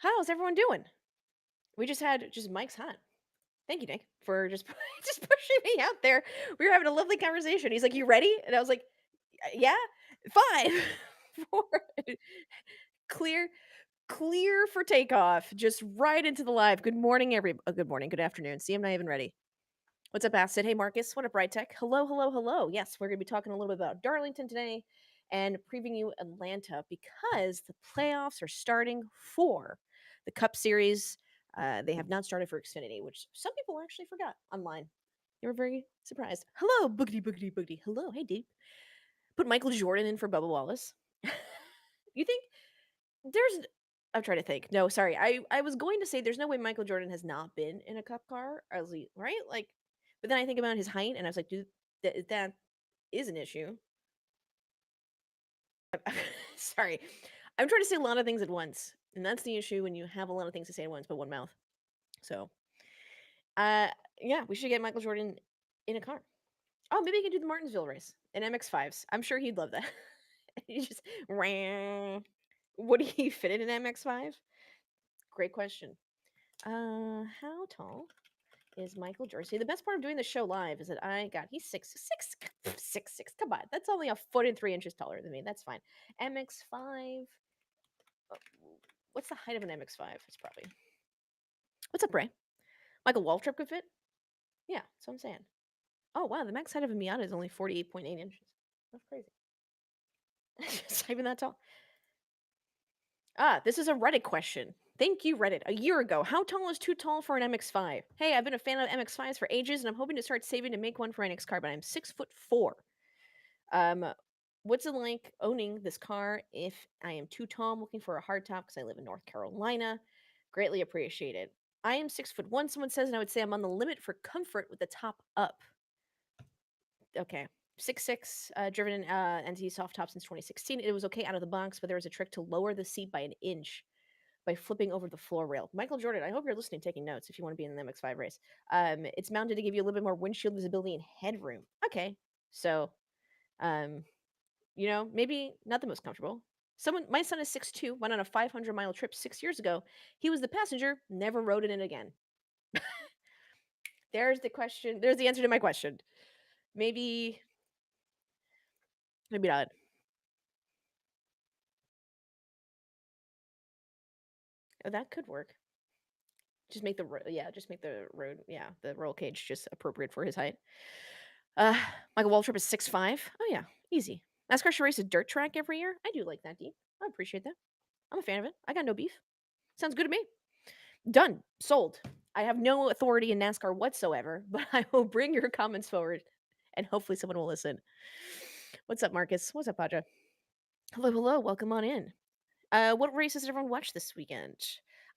How's everyone doing? We just had Mike's hot. Thank you, Nick, for just just pushing me out there. We were having a lovely conversation. He's like, "You ready?" And I was like, "Yeah, 5, 4, clear, clear for takeoff." Just right into the live. Good morning, good morning, good afternoon. See, I'm not even ready. What's up, Acid? Hey, Marcus. What up, Bright Tech? Hello, hello, hello. Yes, we're gonna be talking a little bit about Darlington today and previewing you Atlanta because the playoffs are starting for the Cup Series. They have not started for Xfinity, which some people actually forgot online. They were very surprised. Hello, boogity, boogity, boogity. Hello, hey, Deep. Put Michael Jordan in for Bubba Wallace. You think there's? I'm trying to think. No, sorry. I was going to say there's no way Michael Jordan has not been in a Cup car, right? Like, but then I think about his height, and I was like, dude, that is an issue. Sorry, I'm trying to say a lot of things at once, and that's the issue when you have a lot of things to say at once, but one mouth. So, uh, yeah, we should get Michael Jordan in a car. Oh, maybe he can do the Martinsville race in MX-5s. I'm sure he'd love that. He just ran. Would he fit in an MX-5? Great question. How tall is Michael Jordan? See, the best part of doing the show live is that he's 6'6", 6'6". Come on, that's only a foot and 3 inches taller than me. That's fine. MX-5. uh, What's the height of an MX-5? It's probably. What's up, Ray? Michael Waltrip could fit. Yeah, that's what I'm saying. Oh wow, the max height of a Miata is only 48.8 inches. That's crazy. It's not even that tall. Ah, this is a Reddit question. Thank you, Reddit. A year ago, how tall is too tall for an MX-5? Hey, I've been a fan of MX-5s for ages, and I'm hoping to start saving to make one for NX car, but I'm 6'4". Um, what's it like owning this car if I am too tall? I'm looking for a hardtop because I live in North Carolina. Greatly appreciated. I am 6'1", someone says, and I would say I'm on the limit for comfort with the top up. Okay. 6'6", driven in NT soft top since 2016. It was okay out of the box, but there was a trick to lower the seat by an inch by flipping over the floor rail. Michael Jordan, I hope you're listening, taking notes if you want to be in the MX-5 race. It's mounted to give you a little bit more windshield visibility and headroom. Okay. So, um, maybe not the most comfortable. My son is 6'2", went on a 500-mile trip 6 years ago. He was the passenger, never rode in it again. There's the question. There's the answer to my question. Maybe, maybe not. Oh, that could work. Just make the road, the roll cage just appropriate for his height. Uh, Michael Waltrip is 6'5". Oh yeah, easy. NASCAR should race a dirt track every year. I do like that, Deep. I appreciate that. I'm a fan of it. I got no beef. Sounds good to me. Done. Sold. I have no authority in NASCAR whatsoever, but I will bring your comments forward, and hopefully someone will listen. What's up, Marcus? What's up, Aja? Hello, hello. Welcome on in. What races did everyone watch this weekend?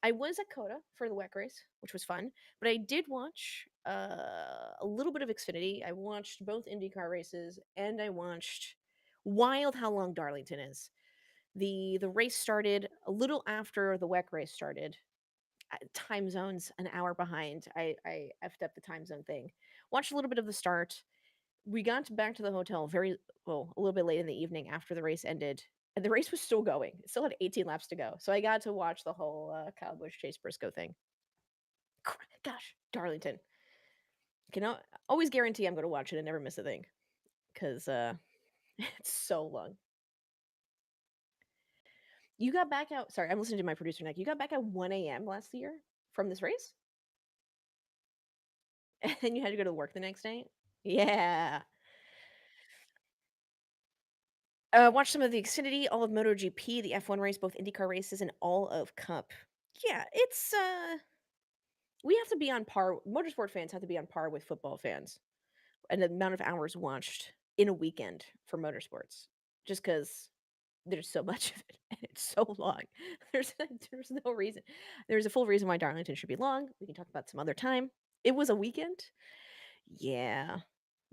I was at Coda for the WEC race, which was fun, but I did watch a little bit of Xfinity. I watched both IndyCar races, and I watched wild how long Darlington is. The race started a little after the WEC race started. Time zones an hour behind. I effed up the time zone thing. Watched a little bit of the start. We got back to the hotel a little bit late in the evening after the race ended, and the race was still going. It still had 18 laps to go. So I got to watch the whole Kyle Busch Chase Briscoe thing. Gosh, Darlington. Can always guarantee I'm going to watch it and never miss a thing because it's so long. You got back out. Sorry, I'm listening to my producer, Nick. You got back at 1 a.m. last year from this race? And you had to go to work the next day? Yeah. Watch some of the Xfinity, all of MotoGP, the F1 race, both IndyCar races, and all of Cup. Yeah, it's we have to be on par. Motorsport fans have to be on par with football fans, and the amount of hours watched in a weekend for motorsports, just because there's so much of it and it's so long. There's no reason. There's a full reason why Darlington should be long. We can talk about some other time. It was a weekend. Yeah.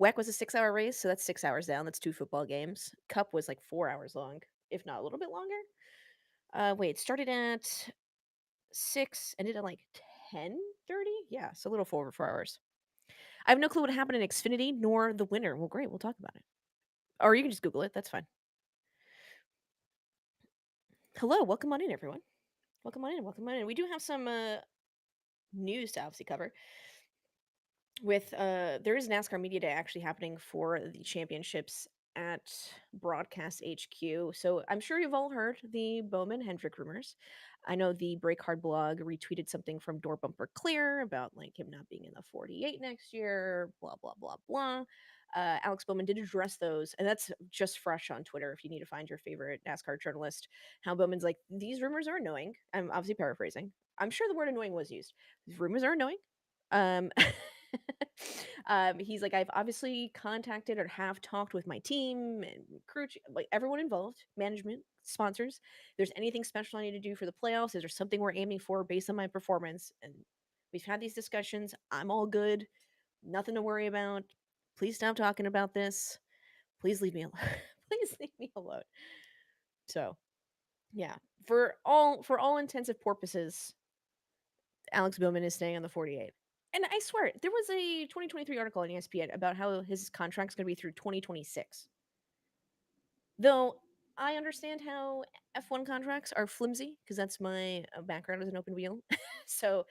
WEC was a 6-hour race, so that's 6 hours down. That's 2 football games. Cup was like 4 hours long, if not a little bit longer. Wait, it started at 6, ended at like 10:30. Yeah, so a little over 4 hours. I have no clue what happened in Xfinity nor the winner. Well, great, we'll talk about it. Or you can just Google it. That's fine. Hello, welcome on in, everyone. Welcome on in. Welcome on in. We do have some news to obviously cover. With there is NASCAR Media Day actually happening for the championships at Broadcast HQ. So I'm sure you've all heard the Bowman Hendrick rumors. I know the Break Hard blog retweeted something from Door Bumper Clear about like him not being in the 48 next year, blah blah blah blah. Alex Bowman did address those, and that's just fresh on Twitter. If you need to find your favorite NASCAR journalist, how Bowman's like, these rumors are annoying. I'm obviously paraphrasing. I'm sure the word annoying was used. These rumors are annoying. Um, he's like, I've obviously contacted or have talked with my team and crew, like everyone involved, management, sponsors. If there's anything special I need to do for the playoffs, is there something we're aiming for based on my performance? And we've had these discussions. I'm all good. Nothing to worry about. Please stop talking about this. Please leave me alone. Please leave me alone. So yeah, for all intensive purposes, Alex Bowman is staying on the 48. And I swear, there was a 2023 article on ESPN about how his contract's going to be through 2026. Though I understand how F1 contracts are flimsy because that's my background as an open wheel. So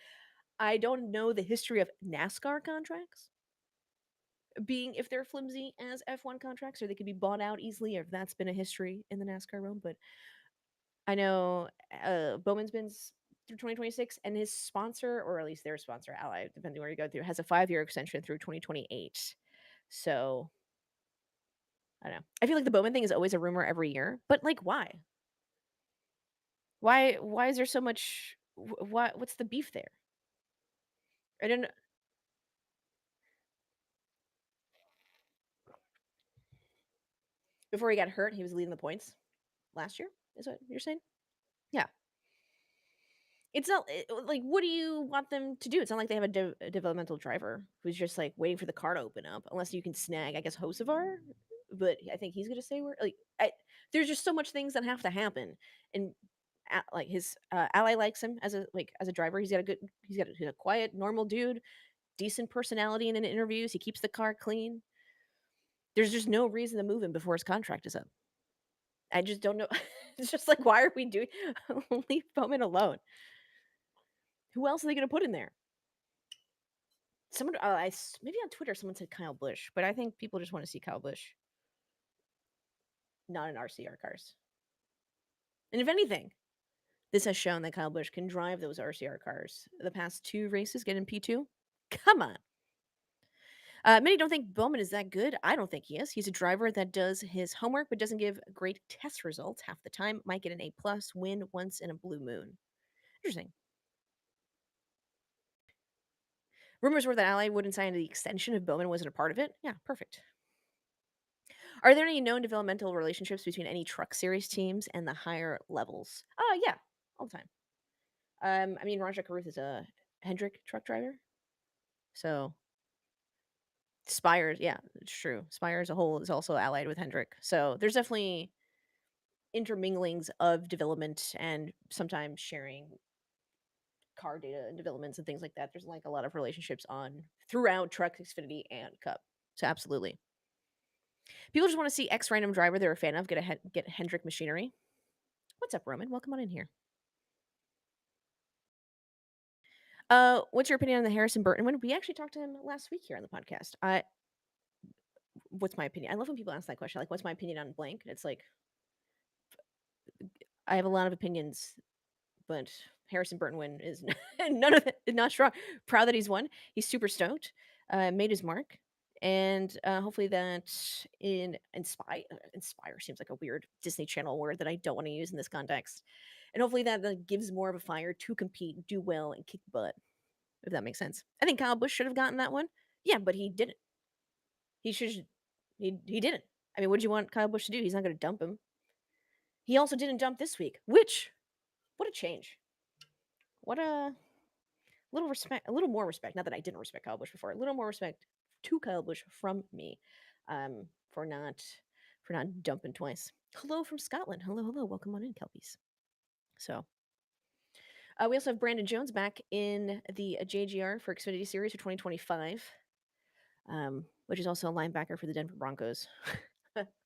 I don't know the history of NASCAR contracts being if they're flimsy as F1 contracts or they could be bought out easily or if that's been a history in the NASCAR realm. But I know Bowman's been through 2026, and his sponsor, or at least their sponsor, Ally, depending where you go through, has a 5-year extension through 2028. So I don't know. I feel like the Bowman thing is always a rumor every year, but like, why? Why is there so much? What's the beef there? I don't know. Before he got hurt, he was leading the points last year. Is what you're saying? Yeah. It's not like, what do you want them to do? It's not like they have a developmental driver who's just like waiting for the car to open up, unless you can snag, I guess, Hocevar. But I think he's gonna say where there's just so much things that have to happen, and like his ally likes him as a driver. He's a quiet, normal dude, decent personality in interviews. He keeps the car clean. There's just no reason to move him before his contract is up. I just don't know. It's just like, why are we doing? Leave Bowman alone. Who else are they gonna put in there? Someone, maybe on Twitter, someone said Kyle Busch, but I think people just want to see Kyle Busch, not in RCR cars. And if anything, this has shown that Kyle Busch can drive those RCR cars. The past 2 races, getting P2. Come on. Many don't think Bowman is that good. I don't think he is. He's a driver that does his homework, but doesn't give great test results half the time. Might get an A plus, win once in a blue moon. Interesting. Rumors were that Ally wouldn't sign the extension if Bowman wasn't a part of it. Yeah, perfect. Are there any known developmental relationships between any truck series teams and the higher levels? Oh, yeah, all the time. I mean, Raja Karuth is a Hendrick truck driver. So Spire, yeah, it's true. Spire as a whole is also allied with Hendrick. So there's definitely interminglings of development and sometimes sharing car data and developments and things like that. There's like a lot of relationships on throughout Truck, Xfinity, and Cup. So absolutely. People just want to see X random driver they're a fan of get Hendrick machinery. What's up, Roman? Welcome on in here. What's your opinion on the Harrison Burton win? We actually talked to him last week here on the podcast. What's my opinion? I love when people ask that question. Like, what's my opinion on blank? It's like, I have a lot of opinions, but Harrison Burton win is none of it. Not strong. Proud that he's won. He's super stoked. Made his mark, and hopefully that inspire seems like a weird Disney Channel word that I don't want to use in this context. And hopefully that gives more of a fire to compete, do well, and kick butt. If that makes sense. I think Kyle Busch should have gotten that one. Yeah, but he didn't. He should. He didn't. I mean, what do you want Kyle Busch to do? He's not going to dump him. He also didn't dump this week. Which, what a change. What a little respect. A little more respect. Not that I didn't respect Kyle Busch before. A little more respect to Kyle Busch from me, for not dumping twice. Hello from Scotland. Hello, hello. Welcome on in, Kelpies. So. We also have Brandon Jones back in the JGR for Xfinity Series for 2025. Which is also a linebacker for the Denver Broncos,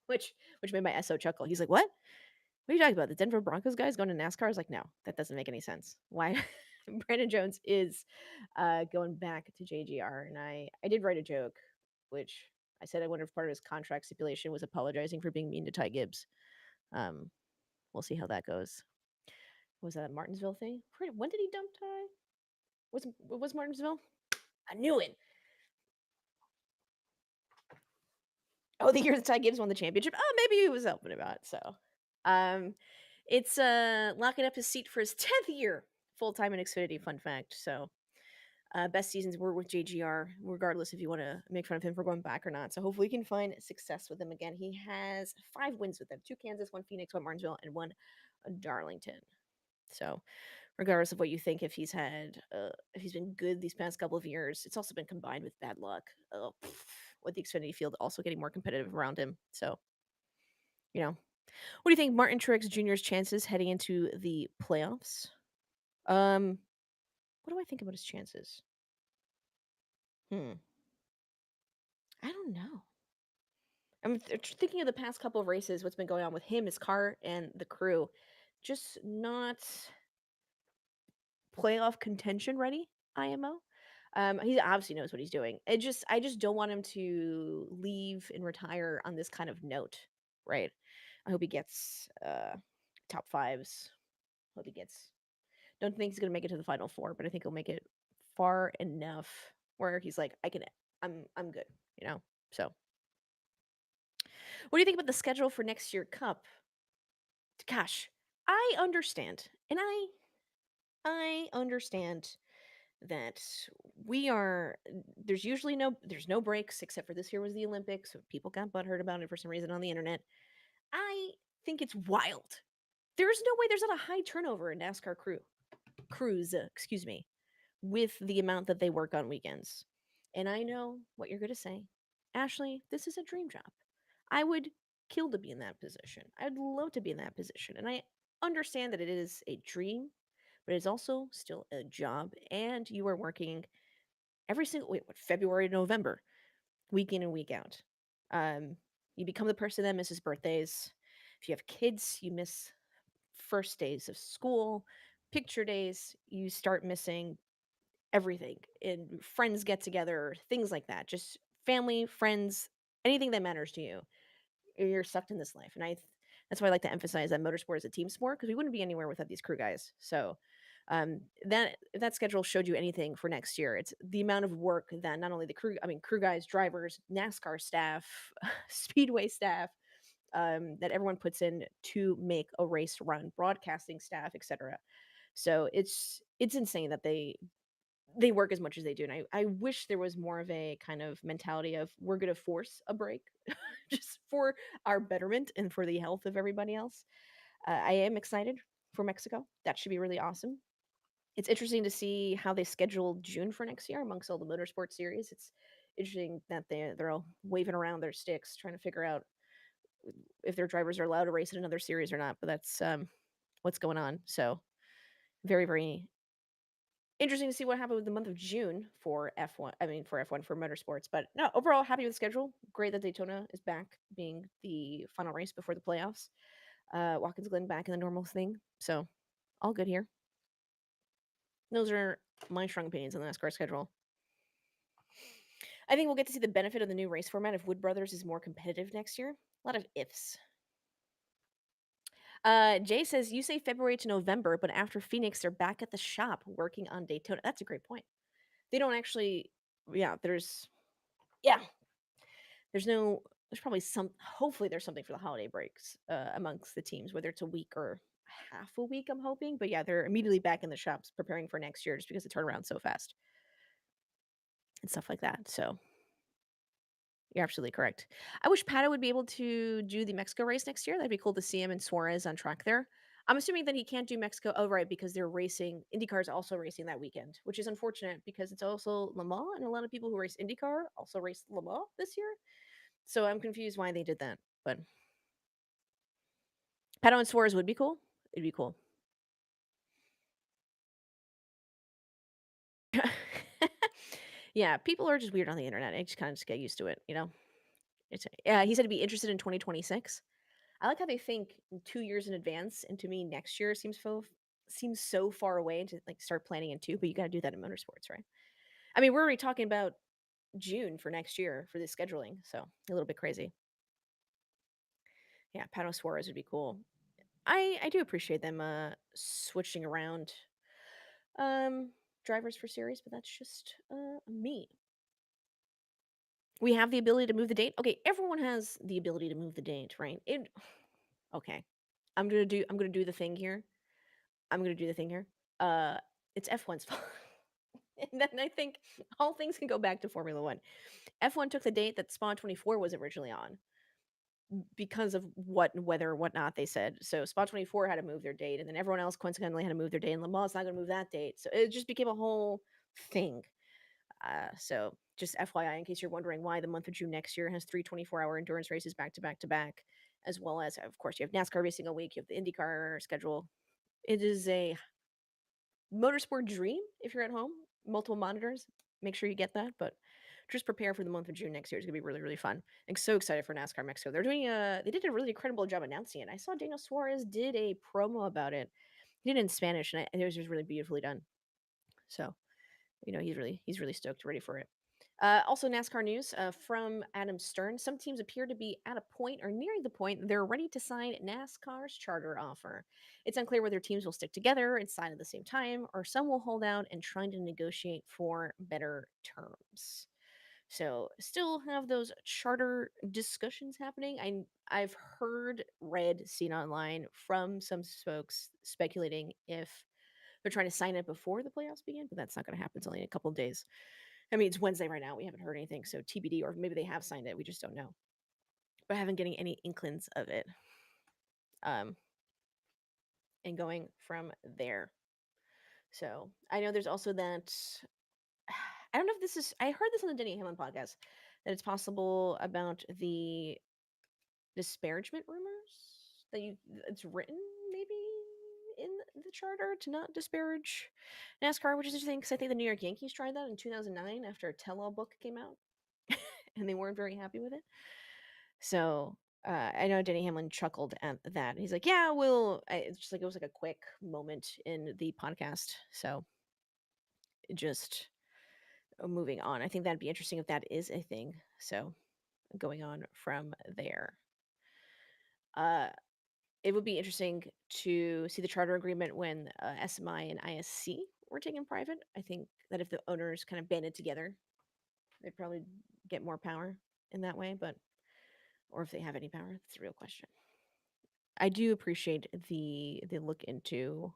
which made my SO chuckle. He's like, "What?" What are you talking about? The Denver Broncos guys going to NASCAR? I was like, no, that doesn't make any sense. Why? Brandon Jones is going back to JGR, and I did write a joke, which I said I wonder if part of his contract stipulation was apologizing for being mean to Ty Gibbs. Um, we'll see how that goes. Was that a Martinsville thing? When did he dump Ty? Was Martinsville? I knew it. Oh, the year that Ty Gibbs won the championship. Oh, maybe he was helping about. So, um, it's locking up his seat for his 10th year full time in Xfinity. Fun fact. So, best seasons were with JGR, regardless if you want to make fun of him for going back or not. So hopefully he can find success with him again. He has 5 wins with them: 2 Kansas, 1 Phoenix, 1 Martinsville, and 1 Darlington. So regardless of what you think, if he's been good these past couple of years, it's also been combined with bad luck. With the Xfinity field also getting more competitive around him. So, what do you think Martin Truex Jr.'s chances heading into the playoffs? Um, what do I think about his chances? Hmm. I don't know. I'm thinking of the past couple of races, what's been going on with him, his car, and the crew. Just not playoff contention ready, IMO. He obviously knows what he's doing. I just don't want him to leave and retire on this kind of note, right? I hope he gets top fives. Hope he gets. Don't think he's gonna make it to the final four, but I think he'll make it far enough where he's like, I'm good, you know. So, what do you think about the schedule for next year Cup? Gosh, I understand, and I understand that we are there's no breaks except for this year was the Olympics, so people got butthurt about it for some reason on the internet. I think it's wild. There's no way there's not a high turnover in NASCAR crews, excuse me, with the amount that they work on weekends. And I know what you're going to say. Ashley, this is a dream job. I would kill to be in that position. I'd love to be in that position. And I understand that it is a dream, but it's also still a job. And you are working every single February to November, week in and week out. Um, you become the person that misses birthdays. If you have kids, you miss first days of school, picture days, you start missing everything. And friends get together, things like that. Just family, friends, anything that matters to you. You're sucked in this life. And that's why I like to emphasize that motorsport is a team sport because we wouldn't be anywhere without these crew guys. So that if that schedule showed you anything for next year, it's the amount of work that not only crew guys, drivers, NASCAR staff, speedway staff, that everyone puts in to make a race run, broadcasting staff, etc. So it's insane that they work as much as they do. And I wish there was more of a kind of mentality of we're going to force a break just for our betterment and for the health of everybody else. I am excited for Mexico. That should be really awesome. It's interesting to see how they schedule June for next year amongst all the motorsport series. It's interesting that they're all waving around their sticks trying to figure out if their drivers are allowed to race in another series or not. But that's what's going on. So very very interesting to see what happened with the month of June for F1. I mean, for F1 for motorsports. But no, overall, happy with the schedule. Great that Daytona is back being the final race before the playoffs. Watkins Glen back in the normal thing. So all good here. Those are my strong opinions on the NASCAR schedule. I think we'll get to see the benefit of the new race format if Wood Brothers is more competitive next year. A lot of ifs. Jay says, you say February to November, but after Phoenix, they're back at the shop working on Daytona. That's a great point. They don't actually, yeah, yeah, there's probably hopefully there's something for the holiday breaks amongst the teams, whether it's a week or half a week, I'm hoping. But yeah, they're immediately back in the shops preparing for next year just because it turned around so fast and stuff like that. So you're absolutely correct. I wish Pato would be able to do the Mexico race next year. That'd be cool to see him and Suarez on track there. I'm assuming that he can't do Mexico. Oh, right, because they're racing. IndyCar's also racing that weekend, which is unfortunate because it's also Le Mans, and a lot of people who race IndyCar also race Le Mans this year. So I'm confused why they did that. But Pato and Suarez would be cool. It'd be cool. Yeah, people are just weird on the internet. I just kind of get used to it, you know. He said to be interested in 2026. I like how they think 2 years in advance, and to me, next year seems so far away to like start planning in two. But you got to do that in motorsports, right? I mean, we're already talking about June for next year for the scheduling, so a little bit crazy. Yeah, Pato Suarez would be cool. I do appreciate them switching around um drivers for series, but that's just me. We have the ability to move the date. Okay, everyone has the ability to move the date, right? It okay. I'm gonna do the thing here. I'm gonna do the thing here. Uh it's F1's fault. And then I think all things can go back to Formula One. F1 took the date that Spa 24 was originally on because of what and whether or whatnot they said. So Spa 24 had to move their date, and then everyone else coincidentally had to move their date, and Le Mans not going to move that date. So it just became a whole thing. So just FYI, in case you're wondering why the month of June next year has three 24-hour endurance races back to back to back, as well as, of course, you have NASCAR racing a week, you have the IndyCar schedule. It is a motorsport dream if you're at home, multiple monitors. Make sure you get that, but just prepare for the month of June next year. It's gonna be really, really fun. I'm so excited for NASCAR Mexico. They did a really incredible job announcing it. I saw Daniel Suarez did a promo about it. He did it in Spanish, and it was just really beautifully done. So he's really stoked, ready for it. Also, NASCAR news from Adam Stern. Some teams appear to be at a point or nearing the point they're ready to sign NASCAR's charter offer. It's unclear whether teams will stick together and sign at the same time, or some will hold out and try to negotiate for better terms. So, still have those charter discussions happening. I've read, seen online from some folks speculating if they're trying to sign it before the playoffs begin, but that's not going to happen until in a couple of days. I mean, it's Wednesday right now. We haven't heard anything, so TBD, or maybe they have signed it. We just don't know. But I haven't getting any inklings of it. Um, and going from there. So I know there's also that. I don't know if this is. I heard this on the Denny Hamlin podcast that it's possible about the disparagement rumors that it's written maybe in the charter to not disparage NASCAR, which is interesting because I think the New York Yankees tried that in 2009 after a tell-all book came out, and they weren't very happy with it. So I know Denny Hamlin chuckled at that. He's like, "Yeah, it's just like it was like a quick moment in the podcast." So just moving on. I think that'd be interesting if that is a thing. So going on from there. Uh, it would be interesting to see the charter agreement when SMI and ISC were taken private. I think that if the owners kind of banded together, they'd probably get more power in that way. But or if they have any power, that's a real question. I do appreciate the look into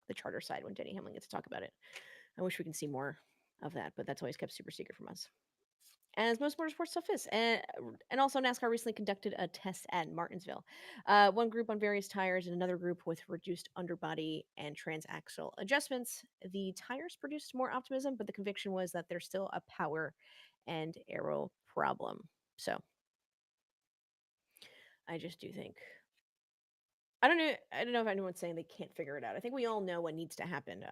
the charter side when Denny Hamlin gets to talk about it. I wish we can see more of that, but that's always kept super secret from us. As most motorsport stuff is. And also, NASCAR recently conducted a test at Martinsville. One group on various tires and another group with reduced underbody and transaxle adjustments. The tires produced more optimism, but the conviction was that there's still a power and aero problem. So I just do think. I don't know. I don't know if anyone's saying they can't figure it out. I think we all know what needs to happen.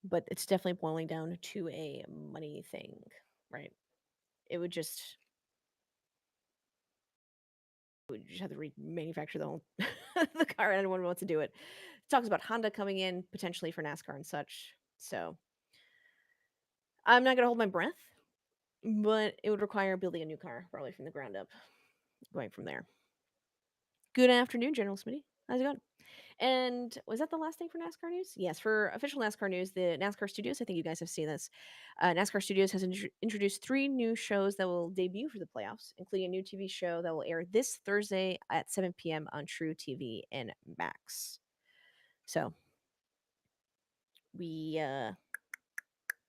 But it's definitely boiling down to a money thing, right? It would just have to remanufacture the whole the car. And anyone wants to do it. It talks about Honda coming in potentially for NASCAR and such. So I'm not gonna hold my breath, but it would require building a new car, probably from the ground up, going from there. Good afternoon, General Smitty. How's it going? And was that the last thing for NASCAR news? Yes, for official NASCAR news, the NASCAR Studios, I think you guys have seen this. NASCAR Studios has introduced 3 new shows that will debut for the playoffs, including a new TV show that will air this Thursday at 7 p.m. on True TV and Max. So we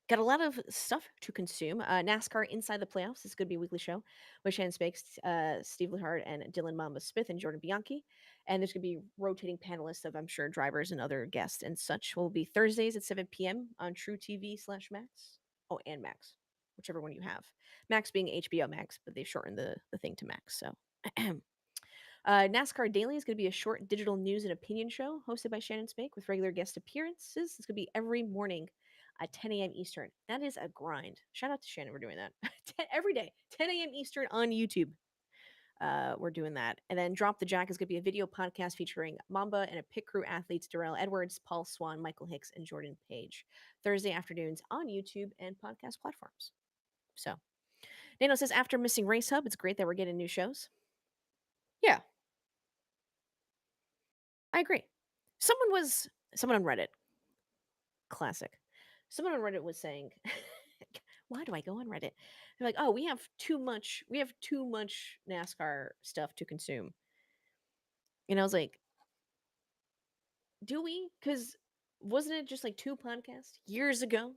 got a lot of stuff to consume. NASCAR Inside the Playoffs is going to be a weekly show with Shannon Spakes, Steve Lehart, and Dylan Mamba Smith and Jordan Bianchi. And there's going to be rotating panelists of, I'm sure, drivers and other guests and such. Will be Thursdays at 7 p.m. on True TV/Max. Oh, and Max, whichever one you have. Max being HBO Max, but they've shortened the thing to Max. So. NASCAR Daily is going to be a short digital news and opinion show hosted by Shannon Spake with regular guest appearances. It's going to be every morning at 10 a.m. Eastern. That is a grind. Shout out to Shannon for doing that every day, 10 a.m. Eastern on YouTube. We're doing that. And then Drop the Jack is going to be a video podcast featuring Mamba and a pit crew athletes Darrell Edwards, Paul Swan, Michael Hicks, and Jordan Page. Thursday afternoons on YouTube and podcast platforms. So, Nano says, after missing Race Hub, it's great that we're getting new shows. Yeah, I agree. Someone on Reddit, classic. Someone on Reddit was saying, why do I go on Reddit? They're like, oh, we have too much NASCAR stuff to consume. And I was like, do we? Because wasn't it just like two podcasts years ago?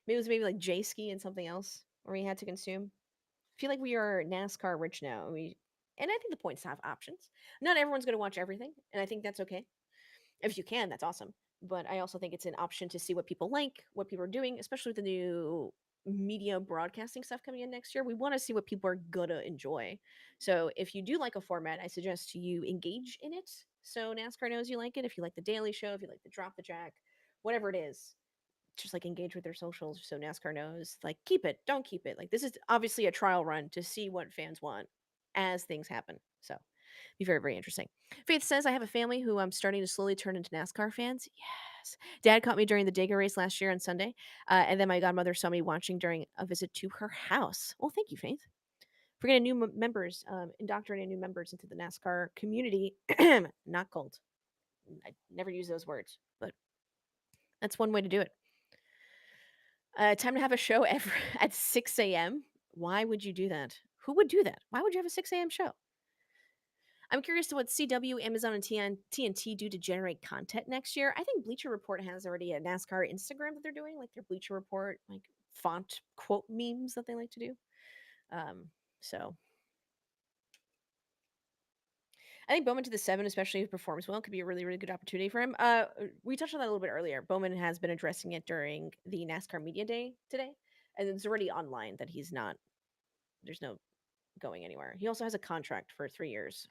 Maybe it was maybe like J Ski and something else where we had to consume. I feel like we are NASCAR rich now. And I think the points have options. Not everyone's going to watch everything, and I think that's okay. If you can, that's awesome. But I also think it's an option to see what people like, what people are doing, especially with the new media broadcasting stuff coming in next year. We want to see what people are gonna enjoy. So if you do like a format, I suggest you engage in it. So NASCAR knows you like it. If you like the Daily Show, if you like the Drop the Jack, whatever it is, just like engage with their socials so NASCAR knows. Like keep it, don't keep it. Like this is obviously a trial run to see what fans want as things happen. So be very, very interesting. Faith says, I have a family who I'm starting to slowly turn into NASCAR fans. Yes. Dad caught me during the Dega race last year on Sunday. And then my godmother saw me watching during a visit to her house. Well, thank you, Faith. For getting new members, indoctrinating new members into the NASCAR community. Not cult. I never use those words, but that's one way to do it. Time to have a show every, at 6 a.m. Why would you do that? Who would do that? Why would you have a 6 a.m. show? I'm curious to what CW, Amazon, and TNT do to generate content next year. I think Bleacher Report has already a NASCAR Instagram that they're doing, like their Bleacher Report, like font quote memes that they like to do. So I think Bowman to the 7, especially if he performs well, could be a really, really good opportunity for him. We touched on that a little bit earlier. Bowman has been addressing it during the NASCAR Media Day today, and it's already online that he's not. There's no going anywhere. He also has a contract for 3 years,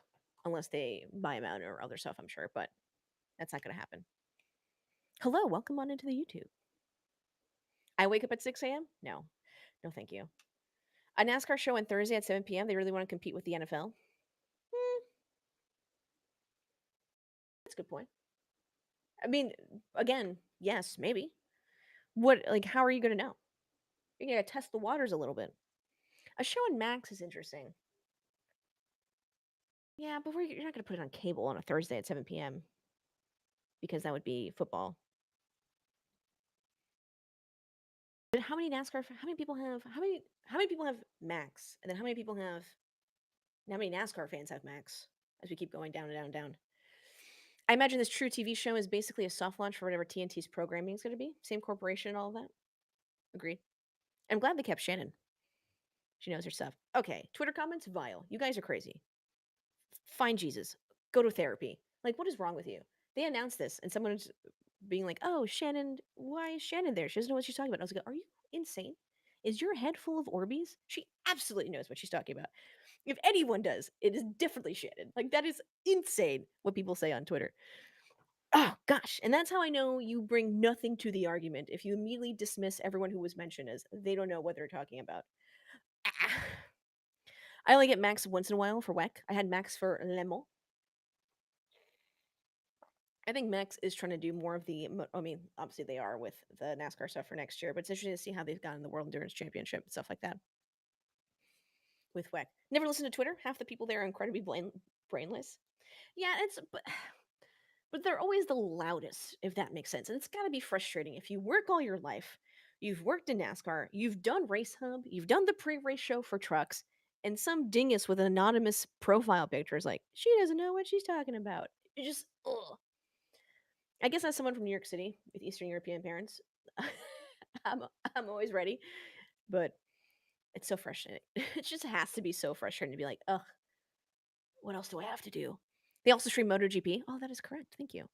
unless they buy him out or other stuff, I'm sure, but that's not going to happen. Hello, welcome on into the YouTube. I wake up at 6 a.m.? No. No, thank you. A NASCAR show on Thursday at 7 p.m. They really want to compete with the NFL? That's a good point. I mean, again, yes, maybe. What, like, how are you going to know? You're going to test the waters a little bit. A show on Max is interesting. Yeah, but you're not going to put it on cable on a Thursday at 7 p.m. because that would be football. But how many people have, how many people have Max? And then how many people have, how many NASCAR fans have Max as we keep going down and down and down? I imagine this True TV show is basically a soft launch for whatever TNT's programming is going to be. Same corporation and all of that. Agreed. I'm glad they kept Shannon. She knows her stuff. Okay, Twitter comments, vile. You guys are crazy. Find Jesus. Go to therapy. Like, what is wrong with you? They announced this, and someone's being like, oh, Shannon, why is Shannon there? She doesn't know what she's talking about. I was like, are you insane? Is your head full of Orbeez? She absolutely knows what she's talking about. If anyone does, it is definitely Shannon. Like, that is insane what people say on Twitter. Oh gosh, and that's how I know you bring nothing to the argument if you immediately dismiss everyone who was mentioned as they don't know what they're talking about. Ah. I only get Max once in a while for WEC. I had Max for Le Mans. I think Max is trying to do more of the. I mean, obviously they are with the NASCAR stuff for next year, but it's interesting to see how they've gotten the World Endurance Championship and stuff like that with WEC. Never listen to Twitter. Half the people there are incredibly brainless. Yeah, but they're always the loudest, if that makes sense. And it's got to be frustrating if you work all your life, you've worked in NASCAR, you've done Race Hub, you've done the pre-race show for trucks, and some dingus with an anonymous profile picture is like, she doesn't know what she's talking about. It just, ugh. I guess as someone from New York City with Eastern European parents, I'm I'm always ready, but it's so frustrating. It just has to be so frustrating to be like, ugh, what else do I have to do? They also stream MotoGP. Oh, that is correct. Thank you.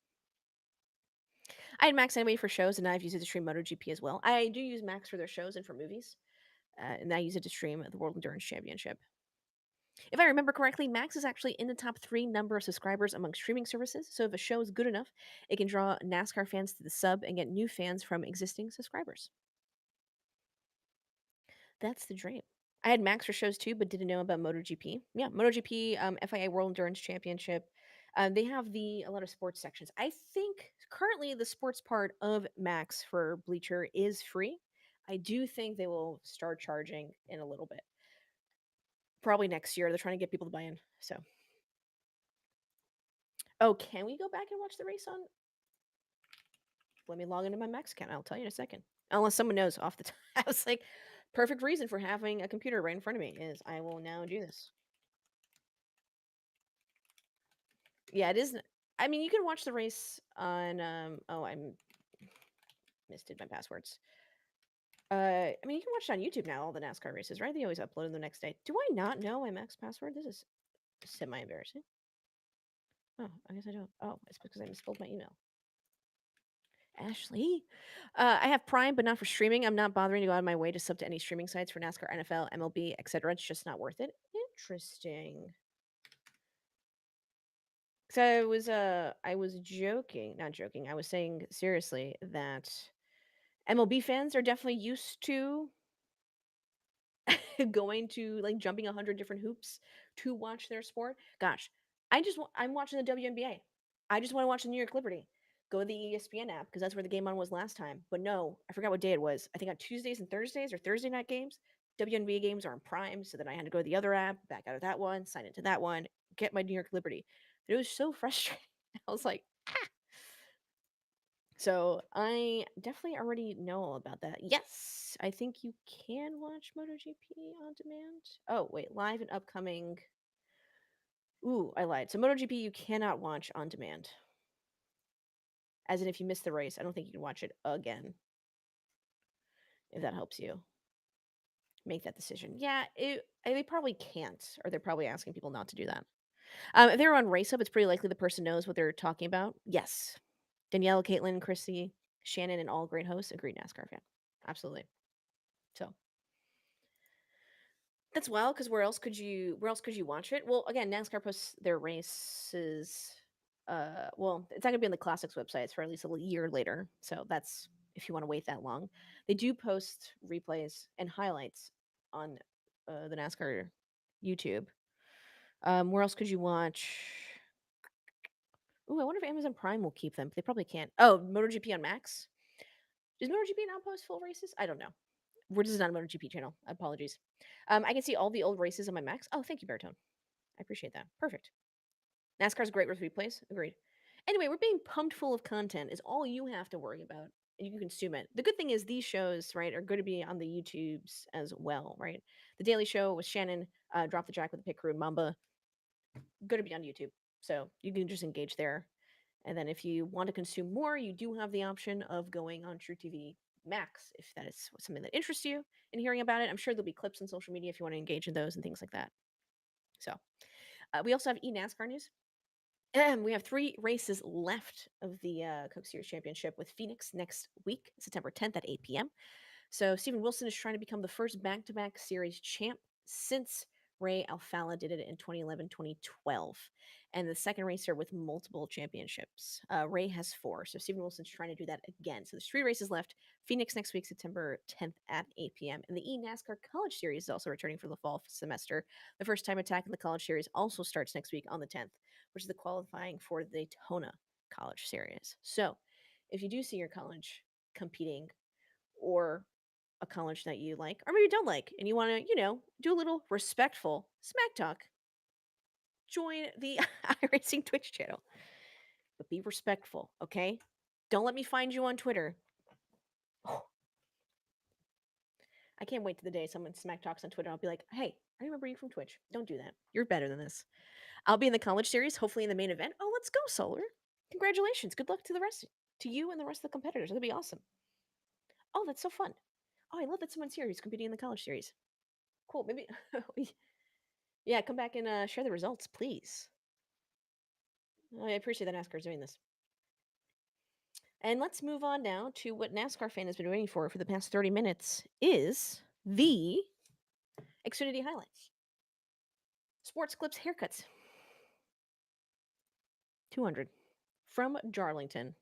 I had Max anyway for shows, and I've used it to stream MotoGP as well. I do use Max for their shows and for movies, and I use it to stream the World Endurance Championship. If I remember correctly, Max is actually in the top 3 number of subscribers among streaming services. So if a show is good enough, it can draw NASCAR fans to the sub and get new fans from existing subscribers. That's the dream. I had Max for shows too, but didn't know about MotoGP. Yeah, MotoGP, FIA World Endurance Championship. They have a lot of sports sections. I think currently the sports part of Max for Bleacher is free. I do think they will start charging in a little bit. Probably next year. They're trying to get people to buy in. So, oh, can we go back and watch the race on? Let me log into my Max account. I'll tell you in a second. Unless someone knows off the top. I was like, perfect reason for having a computer right in front of me is I will now do this. Yeah, it is. I mean, you can watch the race on. Oh, I misted my passwords. I mean, you can watch it on YouTube now. All the NASCAR races, right? They always upload them the next day. Do I not know my Max password? This is semi-embarrassing. Oh, I guess I don't. Oh, it's because I misspelled my email. Ashley, I have Prime, but not for streaming. I'm not bothering to go out of my way to sub to any streaming sites for NASCAR, NFL, MLB, etc. It's just not worth it. Interesting. So I was joking, not joking. I was saying seriously that MLB fans are definitely used to going to like jumping 100 different hoops to watch their sport. Gosh, I'm watching the WNBA. I just want to watch the New York Liberty. Go to the ESPN app because that's where the game on was last time. But no, I forgot what day it was. I think on Tuesdays and Thursdays or Thursday night games, WNBA games are on Prime. So then I had to go to the other app, back out of that one, sign into that one, get my New York Liberty. It was so frustrating. I was like, so I definitely already know all about that. Yes, I think you can watch MotoGP on demand. Oh, wait, live and upcoming. Ooh, I lied. So MotoGP you cannot watch on demand. As in if you miss the race, I don't think you can watch it again. If that helps you make that decision. Yeah, they probably can't, or they're probably asking people not to do that. If they're on Race Up, it's pretty likely the person knows what they're talking about. Yes. Danielle, Caitlin, Chrissy, Shannon, and all great hosts. Agreed NASCAR fan. Absolutely. So that's wild because where else could you watch it? Well, again, NASCAR posts their races. Well, it's not gonna be on the classics websites for at least a year later. So that's if you want to wait that long. They do post replays and highlights on the NASCAR YouTube. Where else could you watch? Ooh, I wonder if Amazon Prime will keep them. They probably can't. Oh, MotoGP on Max. Does MotoGP now post full races? I don't know. We're just not a MotoGP channel. Apologies. I can see all the old races on my Max. Oh, thank you, Baritone. I appreciate that. Perfect. NASCAR's great with replays. Agreed. Anyway, we're being pumped full of content. Is all you have to worry about, and you can consume it. The good thing is these shows, right, are going to be on the YouTubes as well, right? The Daily Show with Shannon, Drop the Jack with the Pit Crew, and Mamba, going to be on YouTube, so you can just engage there. And then if you want to consume more, you do have the option of going on True TV Max if that is something that interests you and hearing about it. I'm sure there'll be clips on social media if you want to engage in those and things like that. So we also have eNASCAR news. We have 3 races left of the Cup Series Championship with Phoenix next week, September 10th at 8 p.m. So Steven Wilson is trying to become the first back-to-back series champ since Ray Alfala did it in 2011, 2012. And the second racer with multiple championships. Ray has 4. So Steven Wilson's trying to do that again. So there's 3 races left. Phoenix next week, September 10th at 8 p.m. And the eNASCAR College Series is also returning for the fall semester. The first time attack in the College Series also starts next week on the 10th, which is the qualifying for the Daytona College Series. So if you do see your college competing or a college that you like or maybe don't like and you want to, do a little respectful smack talk, join the iRacing Twitch channel. But be respectful, okay? Don't let me find you on Twitter. Oh, I can't wait to the day someone smack talks on Twitter. I'll be like, hey, I remember you from Twitch. Don't do that. You're better than this. I'll be in the college series, hopefully in the main event. Oh, let's go, Solar. Congratulations. Good luck to the rest, to you and the rest of the competitors. That'll be awesome. Oh, that's so fun. Oh, I love that someone's here who's competing in the college series. Cool. Maybe yeah, come back and share the results, please. I appreciate that NASCAR is doing this. And let's move on now to what NASCAR fan has been waiting for the past 30 minutes is the Xfinity highlights. Sports clips haircuts. 200 from Darlington.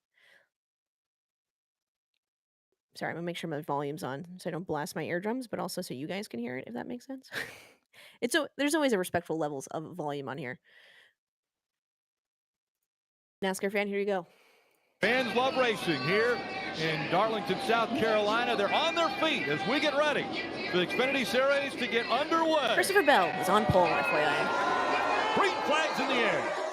Sorry, I'm gonna make sure my volume's on so I don't blast my eardrums, but also so you guys can hear it, if that makes sense. There's always a respectful levels of volume on here. NASCAR fan, here you go. Fans love racing here in Darlington, South Carolina. They're on their feet as we get ready for the Xfinity Series to get underway. Christopher Bell is on pole, FYI. Green flags in the air.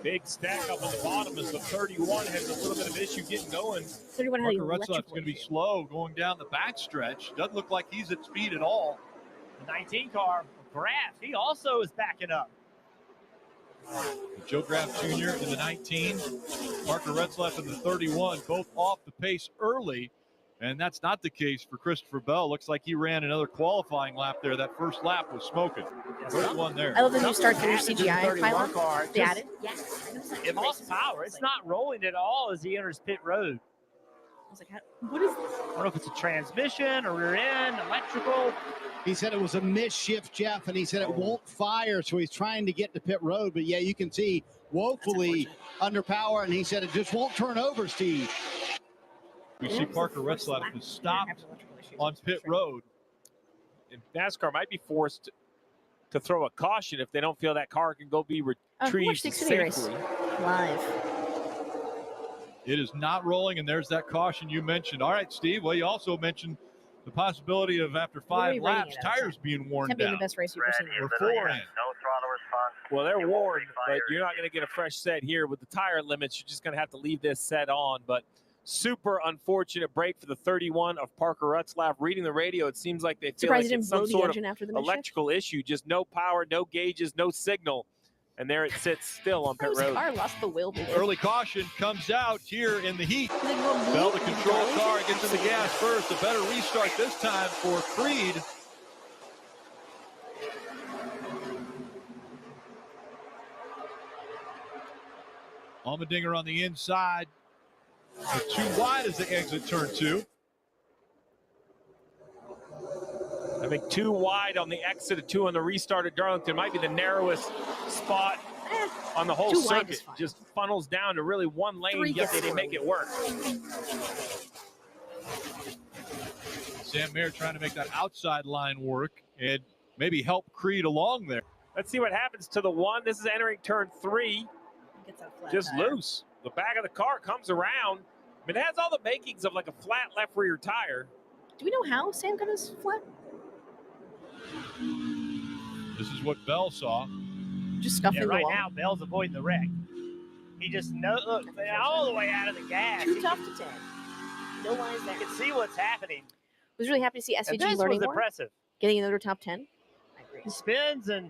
Big stack up on the bottom as the 31 has a little bit of issue getting going. 31 Parker Retzlaff's going to be slow going down the backstretch. Doesn't look like he's at speed at all. The 19 car, Graff, he also is backing up. Joe Graff Jr. in the 19, Parker Retzlaff in the 31, both off the pace early. And that's not the case for Christopher Bell. Looks like he ran another qualifying lap there. That first lap was smoking. First one there. I love the new start for your CGI pylon. Car. They added. Yes. It lost power. It's not rolling at all as he enters pit road. I was like, what is this? I don't know if it's a transmission or rear end, electrical. He said it was a misshift, Jeff, and he said it won't fire, so he's trying to get to pit road. But, yeah, you can see woefully under power, and he said it just won't turn over, Steve. We see Parker Retzlaff is stopped on pit road. And NASCAR might be forced to throw a caution if they don't feel that car can go be retrieved safely. Live. It is not rolling, and there's that caution you mentioned. All right, Steve. Well, you also mentioned the possibility of after 5 laps, tires being worn down. Being the best race you've ever seen. We're 4 in. No throttle response. Well, they're warned, but you're not going to get a fresh set here. With the tire limits, you're just going to have to leave this set on. But super unfortunate break for the 31 of Parker Retzlaff. Reading the radio, it seems like they feel like it's some sort of electrical issue. Just no power, no gauges, no signal. And there it sits still on pit road. Car lost the wheel. Early caution comes out here in the heat. Bell, the control car, gets in the gas first. A better restart this time for Creed. Allmendinger on the inside. They're too wide as they exit turn 2. I think too wide on the exit of 2 on the restart at Darlington. Might be the narrowest spot on the whole circuit. Just funnels down to really one lane, yet they make it work. Sam Mayer trying to make that outside line work and maybe help Creed along there. Let's see what happens to the 1. This is entering turn 3. Just loose. The back of the car comes around. I mean, it has all the makings of like a flat left rear tire. Do we know how Sam got his flat? This is what Bell saw. Just scuffing right the wall. now, Bell's avoiding the wreck. He just look all the way out of the gas. Too tough to take. No lines there. You can see what's happening. I was really happy to see SVG this learning was more. impressive. Getting another top 10. I agree. He spins and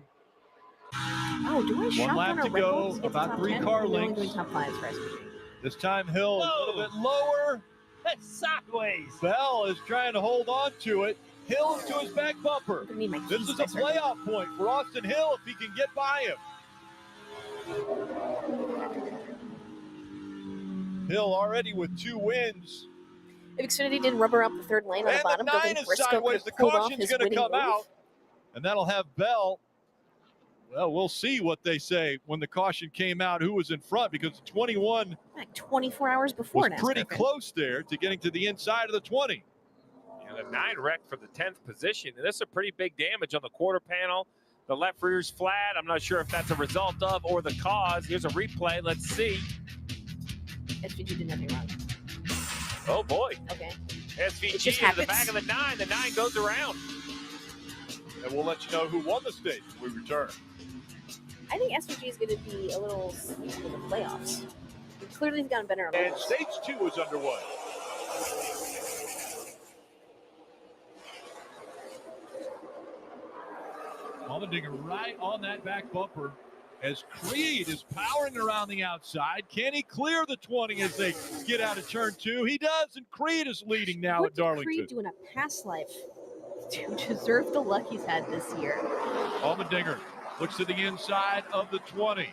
Oh, do I shop One lap on a to Red Bull go, to get about to top 3 10? car We're only lengths. doing top 5s for SVG. This time Hill a little bit lower. that's sideways. Bell is trying to hold on to it. Hill to his back bumper. I need my This keys is a nicer. playoff point for Austin Hill if he can get by him. Hill already with 2 wins. If Xfinity didn't rubber up the third lane on the And bottom, the 9 is sideways. The caution's going to come out. And that'll have Bell. Well, we'll see what they say when the caution came out, who was in front, because the 21 like 24 hours before was pretty close there to getting to the inside of the 20. And a 9 wrecked for the 10th position. And this is a pretty big damage on the quarter panel. The left rear's flat. I'm not sure if that's a result of or the cause. Here's a replay. Let's see. SVG did nothing wrong. Oh, boy. Okay. SVG in the back of the 9. The 9 goes around. And we'll let you know who won the stage when we return. I think SVG is going to be a little sneaky in the playoffs. Clearly, he's gotten better. And stage 2 is underway. Allmendinger right on that back bumper as Creed is powering around the outside. Can he clear the 20 as they get out of turn 2? He does, and Creed is leading now at Darlington. What did Creed do in a past life to deserve the luck he's had this year? Allmendinger looks to the inside of the 20.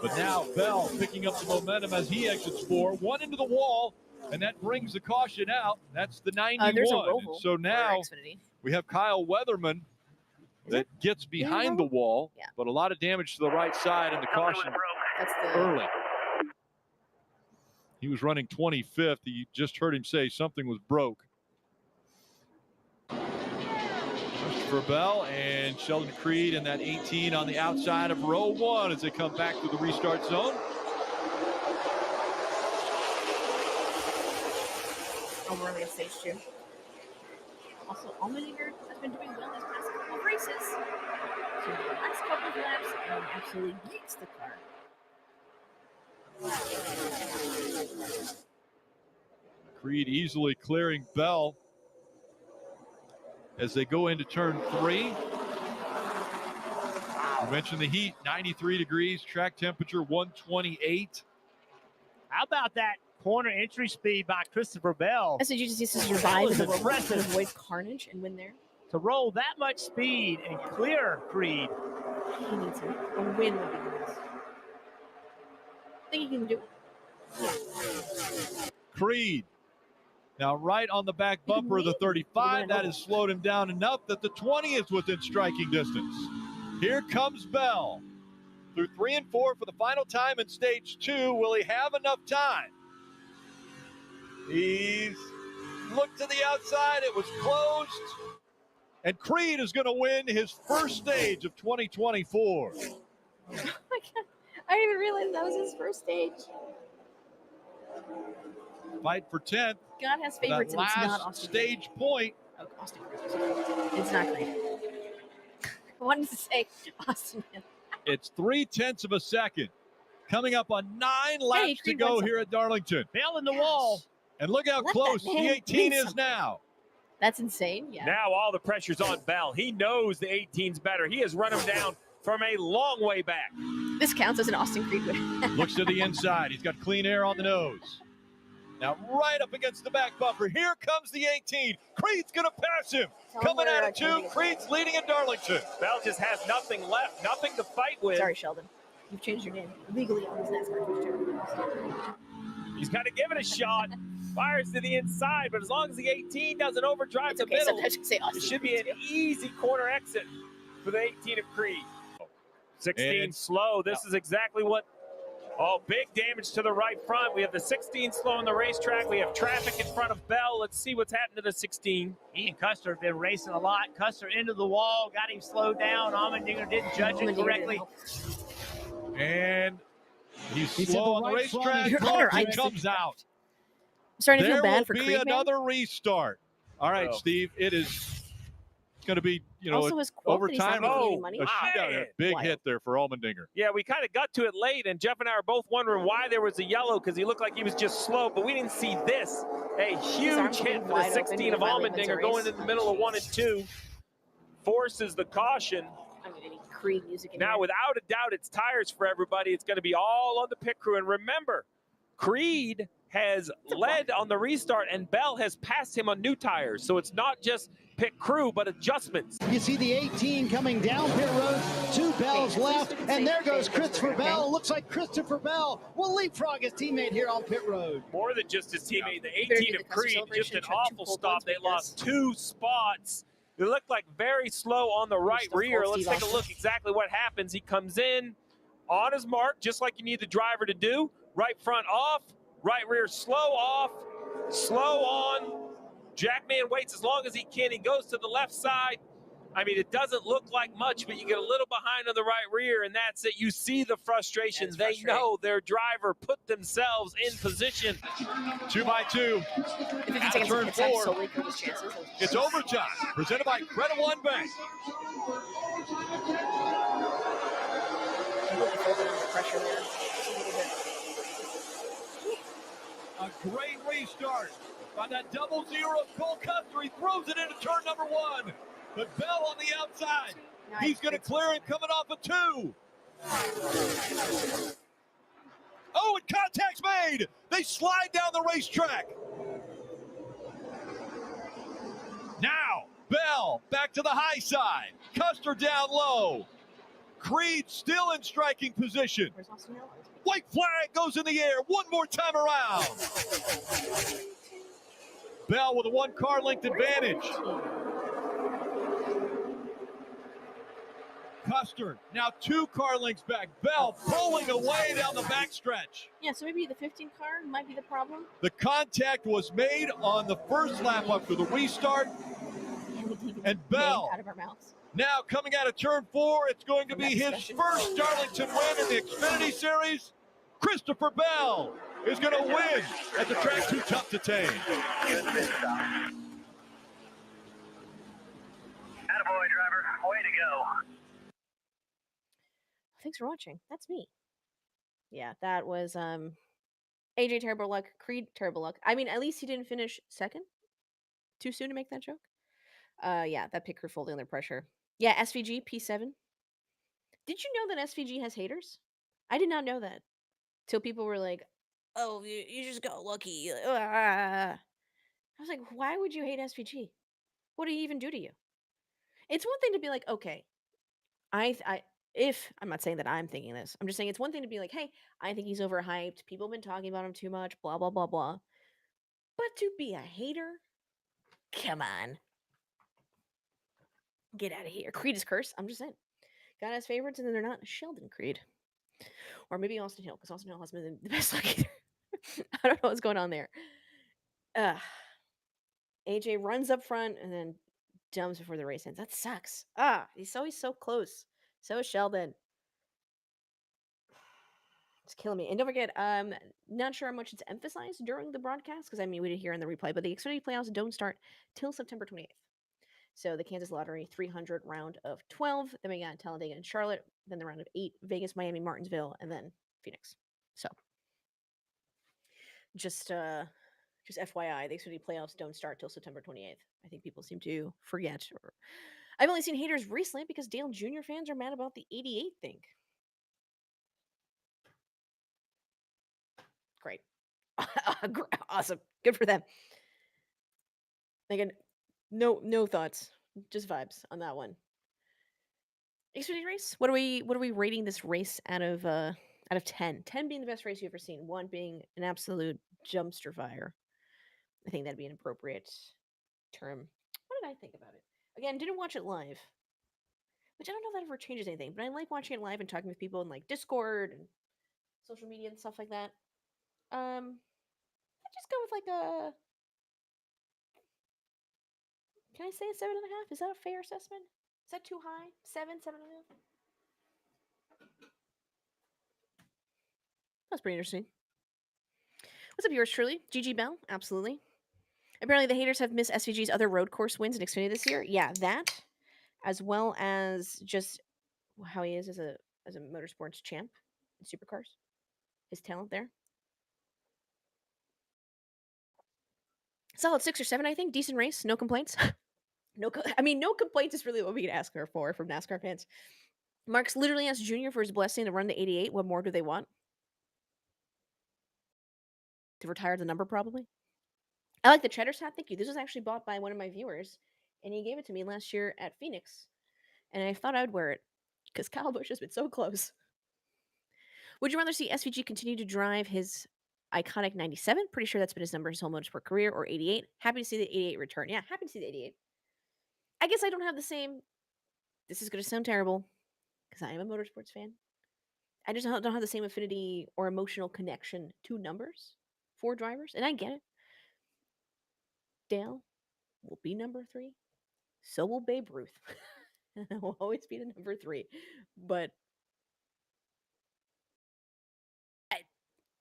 But now Bell picking up the momentum as he exits 4. 1 into the wall And that brings the caution out. That's the 91. There's a roll So now Xfinity. we have Kyle Weatherman that gets behind the wall, but a lot of damage to the right side, and the caution early. He was running 25th. You just heard him say something was broke. For Bell and Sheldon Creed in that 18 on the outside of row 1 as they come back to the restart zone. We're on stage 2. Also, Allmendinger has been doing well these past couple of races. So the last couple of laps, and absolutely geeks the car. Creed easily clearing Bell as they go into turn 3. I mentioned the heat, 93 degrees, track temperature 128. How about that corner entry speed by Christopher Bell? I said you just used to survive in the road to avoid carnage and win there. To roll that much speed and clear Creed. He needs a win would be nice. I think he can do it. Creed. Now right on the back bumper of the 35, that has slowed him down enough that the 20 is within striking distance. Here comes Bell. Through 3 and 4 for the final time in stage 2. Will he have enough time? He's looked to the outside. It was closed. And Creed is going to win his first stage of 2024. Oh my God. I didn't even realize that was his first stage. Fight for 10th. God has favorites, and it's not Austin. Stage point. Oh, Austin. It's not Creed. I wanted to say Austin. It's 0.3 of a second. Coming up on 9 laps to go here at Darlington. Bell in the wall. And look how close the 18 is now. That's insane. Yeah. Now all the pressure's on Bell. He knows the 18's better. He has run him down from a long way back. This counts as an Austin Creed win. Looks to the inside. He's got clean air on the nose. Now right up against the back bumper. Here comes the 18. Creed's going to pass him. Coming out of 2. Creed's leading at Darlington. Bell just has nothing left, nothing to fight with. Sorry, Sheldon. You've changed your name legally on this NASCAR Twitch. He's got to give it a shot. Fires to the inside, but as long as the 18 doesn't overdrive the middle, it should be an easy corner exit for the 18 of Creed. 16 and slow. This is exactly what. Oh, big damage to the right front. We have the 16 slow on the racetrack. We have traffic in front of Bell. Let's see what's happened to the 16. He and Custer have been racing a lot. Custer into the wall, got him slowed down. Allmendinger didn't judge it correctly. And he's slow on the racetrack. He comes out. I'm starting to feel bad for Creed. There will be another restart. All right, Steve. It is going to be, overtime. A big hit there for Allmendinger. Yeah, we kind of got to it late, and Jeff and I are both wondering why there was a yellow because he looked like he was just slow, but we didn't see this. A huge hit for the 16 of Allmendinger going in the middle of 1 and 2. Forces the caution. I'm going to need Creed music. Now, without a doubt, it's tires for everybody. It's going to be all on the pit crew. And remember, Creed has led on the restart, and Bell has passed him on new tires. So it's not just pit crew, but adjustments. You see the 18 coming down pit road, 2 Bells left, and there goes Christopher Bell. Looks like Christopher Bell will leapfrog his teammate here on pit road. More than just his teammate. The 18 of Creed, just an awful stop. They lost 2 spots. They looked like very slow on the right rear. Let's take a look exactly what happens. He comes in on his mark, just like you need the driver to do. Right front off, right rear slow off, slow on. Jackman waits as long as he can. He goes to the left side. I mean, it doesn't look like much, but you get a little behind on the right rear, and that's it. You see the frustration. They know their driver put themselves in position. 2 by 2. At turn 4. It's overtime. Presented by Credit One Bank. A great restart. On that 0-0 of Cole Custer, he throws it into turn number 1. But Bell on the outside. He's going to clear him coming off of 2. Oh, and contact's made. They slide down the racetrack. Now, Bell back to the high side. Custer down low. Creed still in striking position. Where's Austin Hill? White flag goes in the air one more time around. Bell with a 1 car length advantage. Custer now 2 car lengths back. Bell pulling away down the backstretch. Yeah, so maybe the 15 car might be the problem. The contact was made on the first lap after the restart. And Bell out of our mouths. now coming out of turn 4. It's going to be his first Darlington win in the Xfinity Series. Christopher Bell is going to win at the track too tough to tame. Attaboy, driver. Way to go. Thanks for watching. That's me. Yeah, that was AJ terrible luck, Creed terrible luck. I mean, at least he didn't finish second. Too soon to make that joke. Yeah, that pit crew folding under pressure. Yeah, SVG P7. Did you know that SVG has haters? I did not know that. Till people were like, "Oh, you just got lucky." I was like, "Why would you hate SVG? What did he even do to you?" It's one thing to be like, "Okay, if I'm not saying that I'm thinking this, I'm just saying it's one thing to be like, hey, I think he's overhyped. People have been talking about him too much, blah, blah, blah, blah. But to be a hater, come on. Get out of here. Creed is cursed. I'm just saying. Got his favorites, and then they're not. Sheldon Creed. Or maybe Austin Hill, because Austin Hill hasn't been the best luck either. I don't know what's going on there. AJ runs up front and then dumps before the race ends. That sucks. He's always so close. So is Sheldon. It's killing me. And don't forget, not sure how much it's emphasized during the broadcast, because I mean, we did hear in the replay, but the Xfinity playoffs don't start till September 28th. So the Kansas Lottery 300 round of 12, then we got Talladega and Charlotte, then the round of 8, Vegas, Miami, Martinsville, and then Phoenix. So just FYI, the Xfinity playoffs don't start till September 28th. I think people seem to forget. I've only seen haters recently because Dale Jr. fans are mad about the 88 thing. Great. Awesome. Good for them. Again, no thoughts. Just vibes on that one. Xfinity race? What are we rating this race out of 10? 10 being the best race you've ever seen, 1 being an absolute dumpster fire. I think that'd be an appropriate term. What did I think about it? Again, didn't watch it live. Which I don't know if that ever changes anything, but I like watching it live and talking with people in like Discord and social media and stuff like that. I'd just go with like a. Can I say a 7.5? Is that a fair assessment? Is that too high? 7.5? That's pretty interesting. What's up, yours truly? GG Bell? Absolutely. Apparently, the haters have missed SVG's other road course wins in Xfinity this year. Yeah, that, as well as just how he is as a motorsports champ in supercars. His talent there. Solid 6 or 7, I think. Decent race. No complaints. No complaints is really what we can ask her for from NASCAR fans. Marks literally asked Junior for his blessing to run the 88. What more do they want? To retire the number, probably. I like the Cheddar's hat. Thank you. This was actually bought by one of my viewers, and he gave it to me last year at Phoenix, and I thought I'd wear it because Kyle Busch has been so close. Would you rather see SVG continue to drive his iconic 97? Pretty sure that's been his number his whole motorsport career, or 88? Happy to see the 88 return. Yeah, happy to see the 88. I guess I don't have the same. This is going to sound terrible because I am a motorsports fan. I just don't have the same affinity or emotional connection to numbers for drivers, and I get it. Dale will be number 3. So will Babe Ruth. Will always be the number 3. But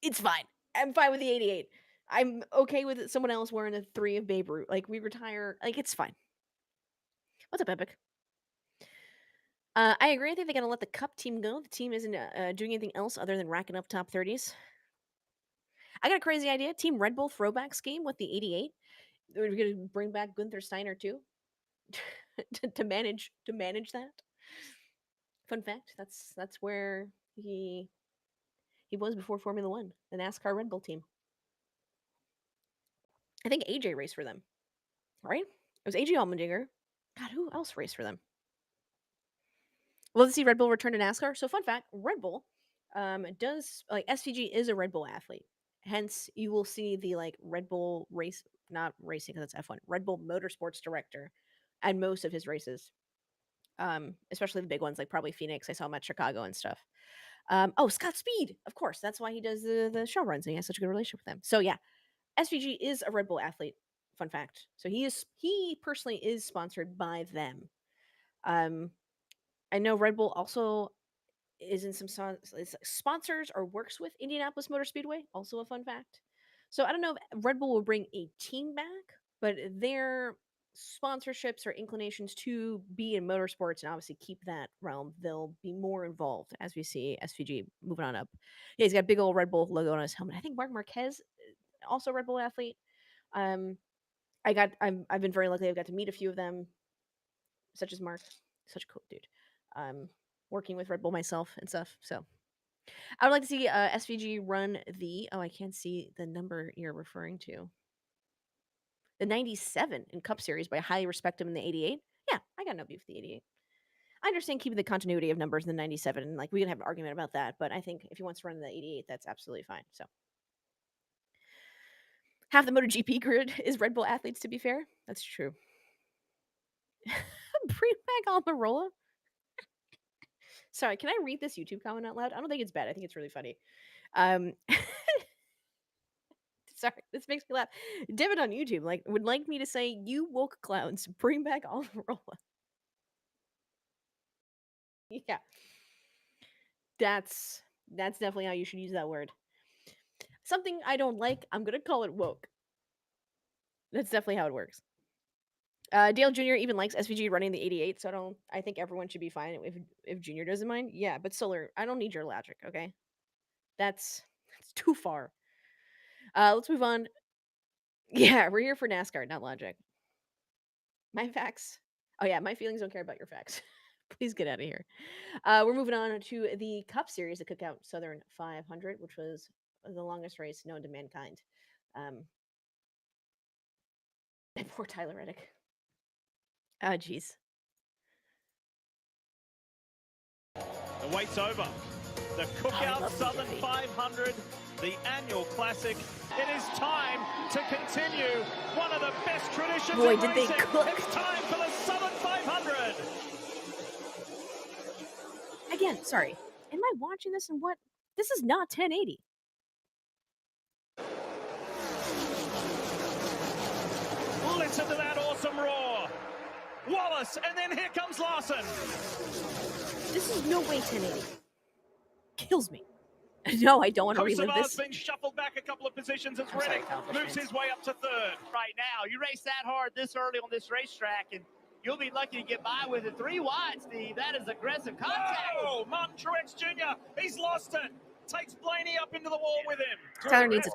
it's fine. I'm fine with the 88. I'm okay with someone else wearing a 3 of Babe Ruth. Like, we retire. Like, it's fine. What's up, Epic? I agree. I think they got to let the Cup team go. The team isn't doing anything else other than racking up top 30s. I got a crazy idea. Team Red Bull throwback scheme with the 88. We're going to bring back Gunther Steiner too to manage that. Fun fact: that's where he was before Formula One, the NASCAR Red Bull team. I think AJ raced for them, right? It was AJ Allmendinger. God, who else raced for them? Will to see Red Bull return to NASCAR? So, fun fact: Red Bull does like SVG is a Red Bull athlete. Hence, you will see the like Red Bull race, not racing because it's F1, Red Bull Motorsports director at most of his races. Especially the big ones like probably Phoenix. I saw him at Chicago and stuff. Oh, Scott Speed, of course. That's why he does the show runs and he has such a good relationship with them. So yeah, SVG is a Red Bull athlete. Fun fact. So he personally is sponsored by them. I know Red Bull also is in some sponsors or works with Indianapolis Motor Speedway. Also a fun fact. So I don't know if Red Bull will bring a team back, but their sponsorships or inclinations to be in motorsports and obviously keep that realm, they'll be more involved as we see SVG moving on up. Yeah, he's got a big old Red Bull logo on his helmet. I think Mark Marquez, also a Red Bull athlete. I've been very lucky. I've got to meet a few of them, such as Mark, such a cool dude. Working with Red Bull myself and stuff. So I would like to see SVG run the. Oh, I can't see the number you're referring to. The 97 in Cup Series, but I highly respect him in the 88. Yeah, I got no beef with the 88. I understand keeping the continuity of numbers in the 97, and like we can have an argument about that, but I think if he wants to run the 88, that's absolutely fine. So half the MotoGP grid is Red Bull athletes, to be fair. That's true. Bring back Almirola. Sorry, can I read this YouTube comment out loud? I don't think it's bad. I think it's really funny. Sorry, this makes me laugh. David on YouTube would like me to say, "You woke clowns, bring back Almirola." Yeah, that's definitely how you should use that word. Something I don't like, I'm gonna call it woke. That's definitely how it works. Dale Jr. even likes SVG running the 88, so I think everyone should be fine if Jr. doesn't mind. Yeah, but Solar, I don't need your logic, okay? That's too far. Let's move on. Yeah, we're here for NASCAR, not logic. My facts. Oh yeah, my feelings don't care about your facts. Please get out of here. We're moving on to the Cup Series, the Cookout Southern 500, which was the longest race known to mankind. And poor Tyler Reddick. Oh, jeez. The wait's over. The Cookout Southern 500, the annual classic. It is time to continue one of the best traditions Boy, in did racing. they cook. It's time for the Southern 500. Again, sorry. Am I watching this and what? This is not 1080. Listen to that awesome roar. Wallace, and then here comes Larson. This is no way 1080. Kills me. No, I don't want to relive this. Been shuffled back a couple of positions as Reddick moves his way up to third. Right now, you race that hard this early on this racetrack, and you'll be lucky to get by with it. 3 wide, Steve. That is aggressive contact. Oh, Martin Truex Jr. He's lost it. Takes Blaney up into the wall with him. Tyler needs a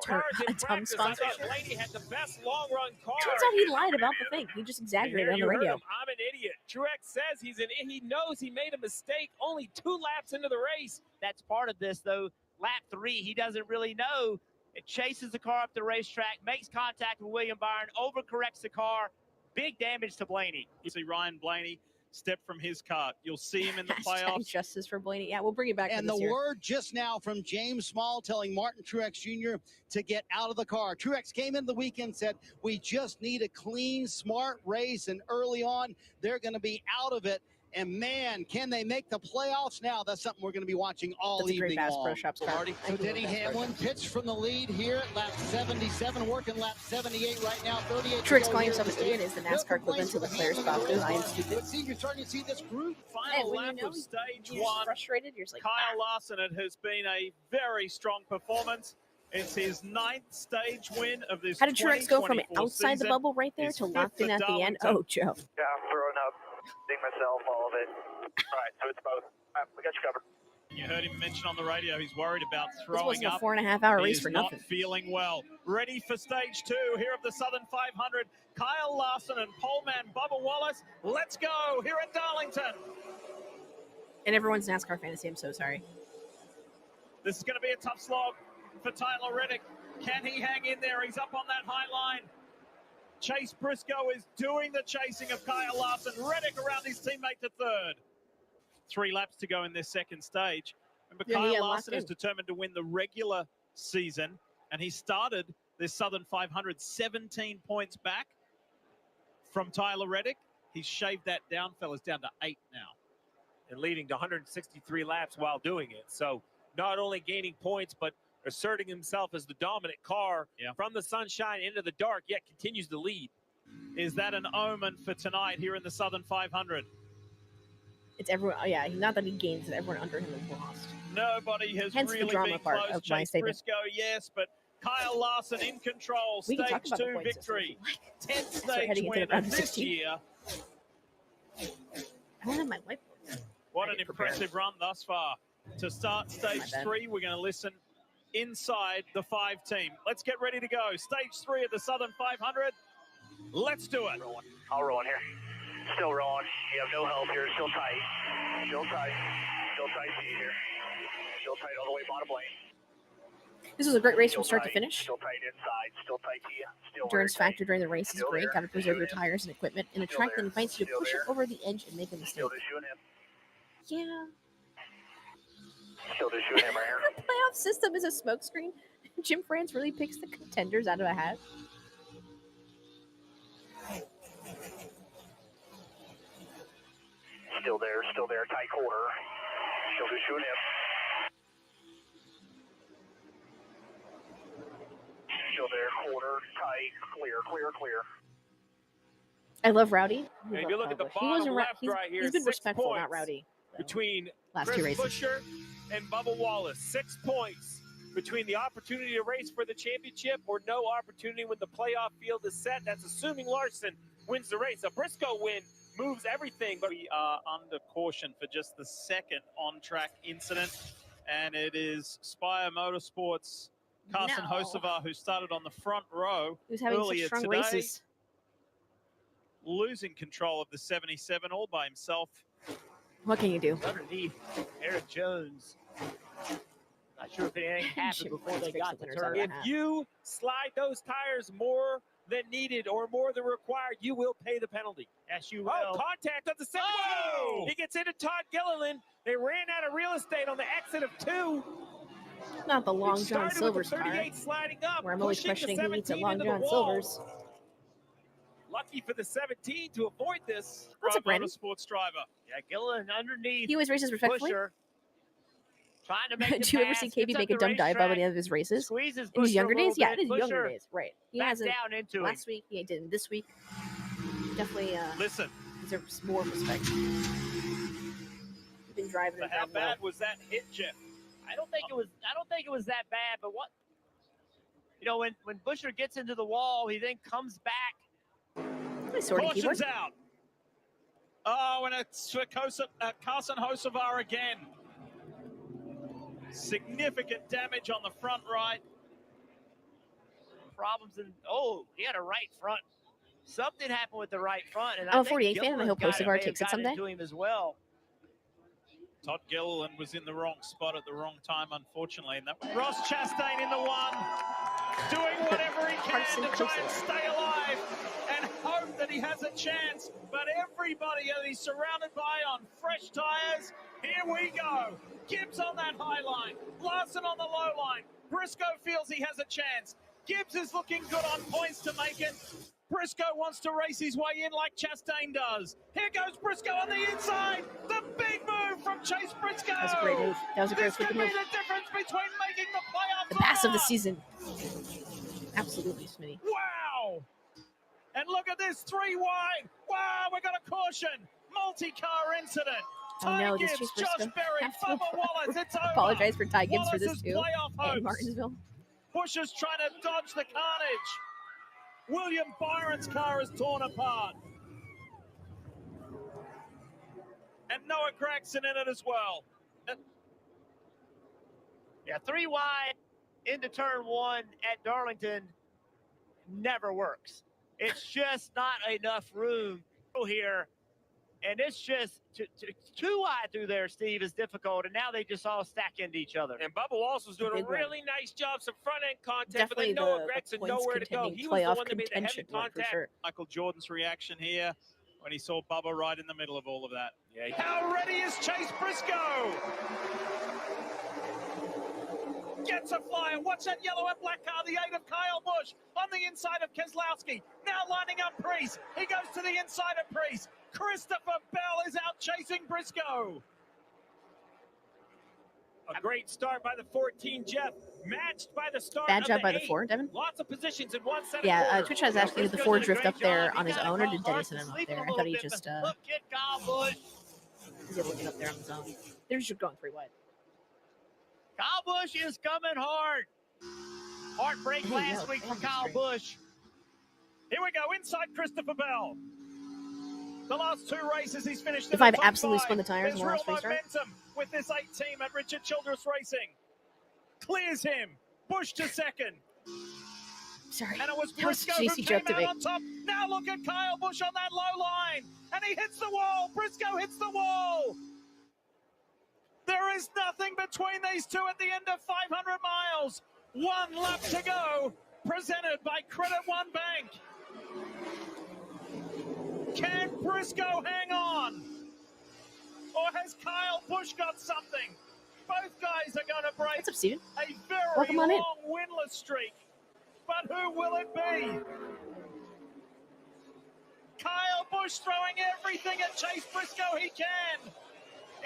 ton sponsorship. Blaney had the best long-run car. Turns out he lied about the thing. He just exaggerated on the radio. I'm an idiot. Truex says he knows he made a mistake only 2 laps into the race. That's part of this, though. Lap 3, he doesn't really know. It chases the car up the racetrack, makes contact with William Byron, overcorrects the car. Big damage to Blaney. You see Ryan Blaney step from his car. You'll see him in the playoffs. Justice for Blaney. Yeah, we'll bring it back. And the word just now from James Small telling Martin Truex Jr. to get out of the car. Truex came in the weekend, said, we just need a clean, smart race. And early on, they're going to be out of it. And man, can they make the playoffs now? That's something we're going to be watching all evening long. So Denny Hamlin pitched from the lead here at lap 77, working lap 78 right now. 38. Truex calling himself an idiot is the NASCAR equivalent to Leclerc's Baku. I am stupid. But see, you're starting to see this group. Final lap of stage 1. Frustrated. You're just like, Kyle Larson. It has been a very strong performance. It's his 9th stage win of this. How did Truex go from outside the bubble right there to locked in at the end? Oh, Joe. Yeah, I'm throwing up. Seeing myself, all of it. All right, so it's both. All right, we got you covered. You heard him mention on the radio he's worried about throwing this wasn't up. a 4.5-hour race for nothing. Not feeling well. Ready for stage 2 here of the Southern 500. Kyle Larson and poleman Bubba Wallace. Let's go here at Darlington. And everyone's NASCAR fantasy. I'm so sorry. This is going to be a tough slog for Tyler Reddick. Can he hang in there? He's up on that high line. Chase Briscoe is doing the chasing of Kyle Larson. Reddick around his teammate to third. 3 laps to go in this second stage. Remember, Yeah, Kyle Larson is determined to win the regular season, and he started this Southern 500 17 points back from Tyler Reddick. He's shaved that down, fellas, down to 8 now. And leading to 163 laps while doing it. So not only gaining points, but asserting himself as the dominant car from the sunshine into the dark, yet continues to lead. Is that an omen for tonight here in the Southern 500? It's everyone. Oh, yeah, not that he gains, everyone under him has lost. Nobody has Hence the really drama been part close. of my Chase statement. Briscoe, yes, but Kyle Larson in control. We can Stage talk about the 2 points victory. system. 10th Start stage heading into win the round of of this 16. year. I don't have my whiteboard. What an impressive run thus far. To start stage 3, we're going to listen inside the 5 team. Let's get ready to go. Stage 3 of the Southern 500. Let's do it. I'll roll in here. Still rolling. You have no help here. Still tight. Still tight. Still tight to you here. Still tight all the way bottom lane. This was a great race from start to finish. Still tight inside. Still tight to you. Still Endurance factor during the race is Still great. there. Got to preserve your Still tires and equipment in a Still track that there. invites you to Still push it there. over the edge and make a mistake. Still just shooting him. Yeah. Still just shooting him right here. The playoff system is a smokescreen. Jim France really picks the contenders out of a hat. Still there, tight quarter. Still just shooting him. Still there, quarter, tight, clear. I love Rowdy. And if you look at the He bottom wasn't left he's, right here, he's been 6 respectful, points not Rowdy. between Last Chris 2 races. Buescher and Bubba Wallace. 6 points between the opportunity to race for the championship or no opportunity when the playoff field is set. That's assuming Larson wins the race. A Briscoe win moves everything. But We are under caution for just the second on-track incident, and it is Spire Motorsports' Carson No. Hocevar, who started on the front row He was having such earlier strong today, races. losing control of the 77 all by himself. What can you do? Underneath Eric Jones. Not sure if anything happened Jim before they Frakes got picks the the winners out of turn. that. if you slide those tires more than needed or more than required, you will pay the penalty. Yes, you will. Oh, contact on the second Oh! one. He gets into Todd Gilliland. They ran out of real estate on the exit of 2. Not the It Long John started with Silver's the car, 38 sliding up, where I'm always pushing the questioning who eats at 17 Long into the John wall. Silver's. Lucky for the 17 to avoid this. What's up, Brandon? Motorsports driver. Yeah, Gillen underneath. He always races respectfully. Pusher. Trying to make the Do you ever see pass, KB gets make up a the dumb dive by the racetrack, end of his races? Squeezes In his Buescher younger a little days? Yeah, bit. in his younger Buescher days, right. He back hasn't down into him. last week, he didn't this week. Definitely Listen, deserves more respect. He's been driving and how driving well. bad was that hit, Jeff? I don't think it was that bad, but what when Buescher gets into the wall, he then comes back. Nice sorting Caution's keyboard. out. Oh, and it's for Carson Hocevar again. Significant damage on the front right. Problems he had a right front. Something happened with the right front, and I'm I a think 48 fan, and I hope Gilliland's guy Hocevar may have takes it gotten someday. into him as well. Todd Gilliland was in the wrong spot at the wrong time, unfortunately. And that was Ross Chastain in the 1, doing whatever he can Carson to try and Hocevar. stay alive and hope that he has a chance. But everybody that he's surrounded by on fresh tires. Here we go. Gibbs on that high line. Larson on the low line. Briscoe feels he has a chance. Gibbs is looking good on points to make it. Briscoe wants to race his way in like Chastain does. Here goes Briscoe on the inside. The big move from Chase Briscoe. That was a great move. That was a great This could freaking be move. the difference between making the playoffs The or pass of the not. season. Absolutely, Smitty. Wow. And look at this, 3 wide. Wow, we got a caution. Multi-car incident. Oh no, Ty does Gibbs, Chase Josh Briscoe Berry, have to Bubba Wallace, it's over. apologize for Ty Gibbs for this Wallace's too? playoff And hopes. Martinsville. Bush is trying to dodge the carnage. William Byron's car is torn apart. And Noah Gregson in it as well. Yeah, 3 wide into turn 1 at Darlington never works. It's just not enough room here. And it's just too wide through there, Steve, is difficult. And now they just all stack into each other. And Bubba Wallace was doing a Big one. really nice job, some front-end contact, Definitely but then Noah the Gregson points nowhere to go. contending He was the playoff one that made the heavy contention one for contact. sure. Michael Jordan's reaction here. when he saw Bubba right in the middle of all of that. Yeah. How ready is Chase Briscoe? Gets a flyer. Watch that yellow and black car, the 8 of Kyle Busch on the inside of Keselowski. Now lining up Priest. He goes to the inside of Priest. Christopher Bell is out chasing Briscoe. A great start by the 14, Jeff. Matched by the start Bad of job the by the 8. 4, Devin. Lots of positions in one set of Yeah, quarters. Twitch has asking did the Briscoe's 4 did a drift great up there job. on He his got own, or did across Denny Arts send and him up sleeping there? a I thought little he bit, just but look at Kyle Busch. was able to get up there on his own. They're just going 3 wide. Kyle Busch is coming hard. Heartbreak Hey, last yo, week for damn, Kyle straight. Busch. Here we go, inside Christopher Bell. The last 2 races he's finished If in I've the top absolutely 5. spun the tires There's in the real last restart. momentum with this 8 team at Richard Childress Racing. Clears him. Busch to second. Sorry. And it was That was a Briscoe who cheesy came joke to out make. on top. Now look at Kyle Busch on that low line. And he hits the wall. Briscoe hits the wall. There is nothing between these two at the end of 500 miles. 1 lap to go. Presented by Credit One Bank. Can Briscoe hang on? Or has Kyle Busch got something? Both guys are going to break What's up, Steven? a very Welcome on in. long winless streak. But who will it be? Kyle Busch throwing everything at Chase Briscoe he can.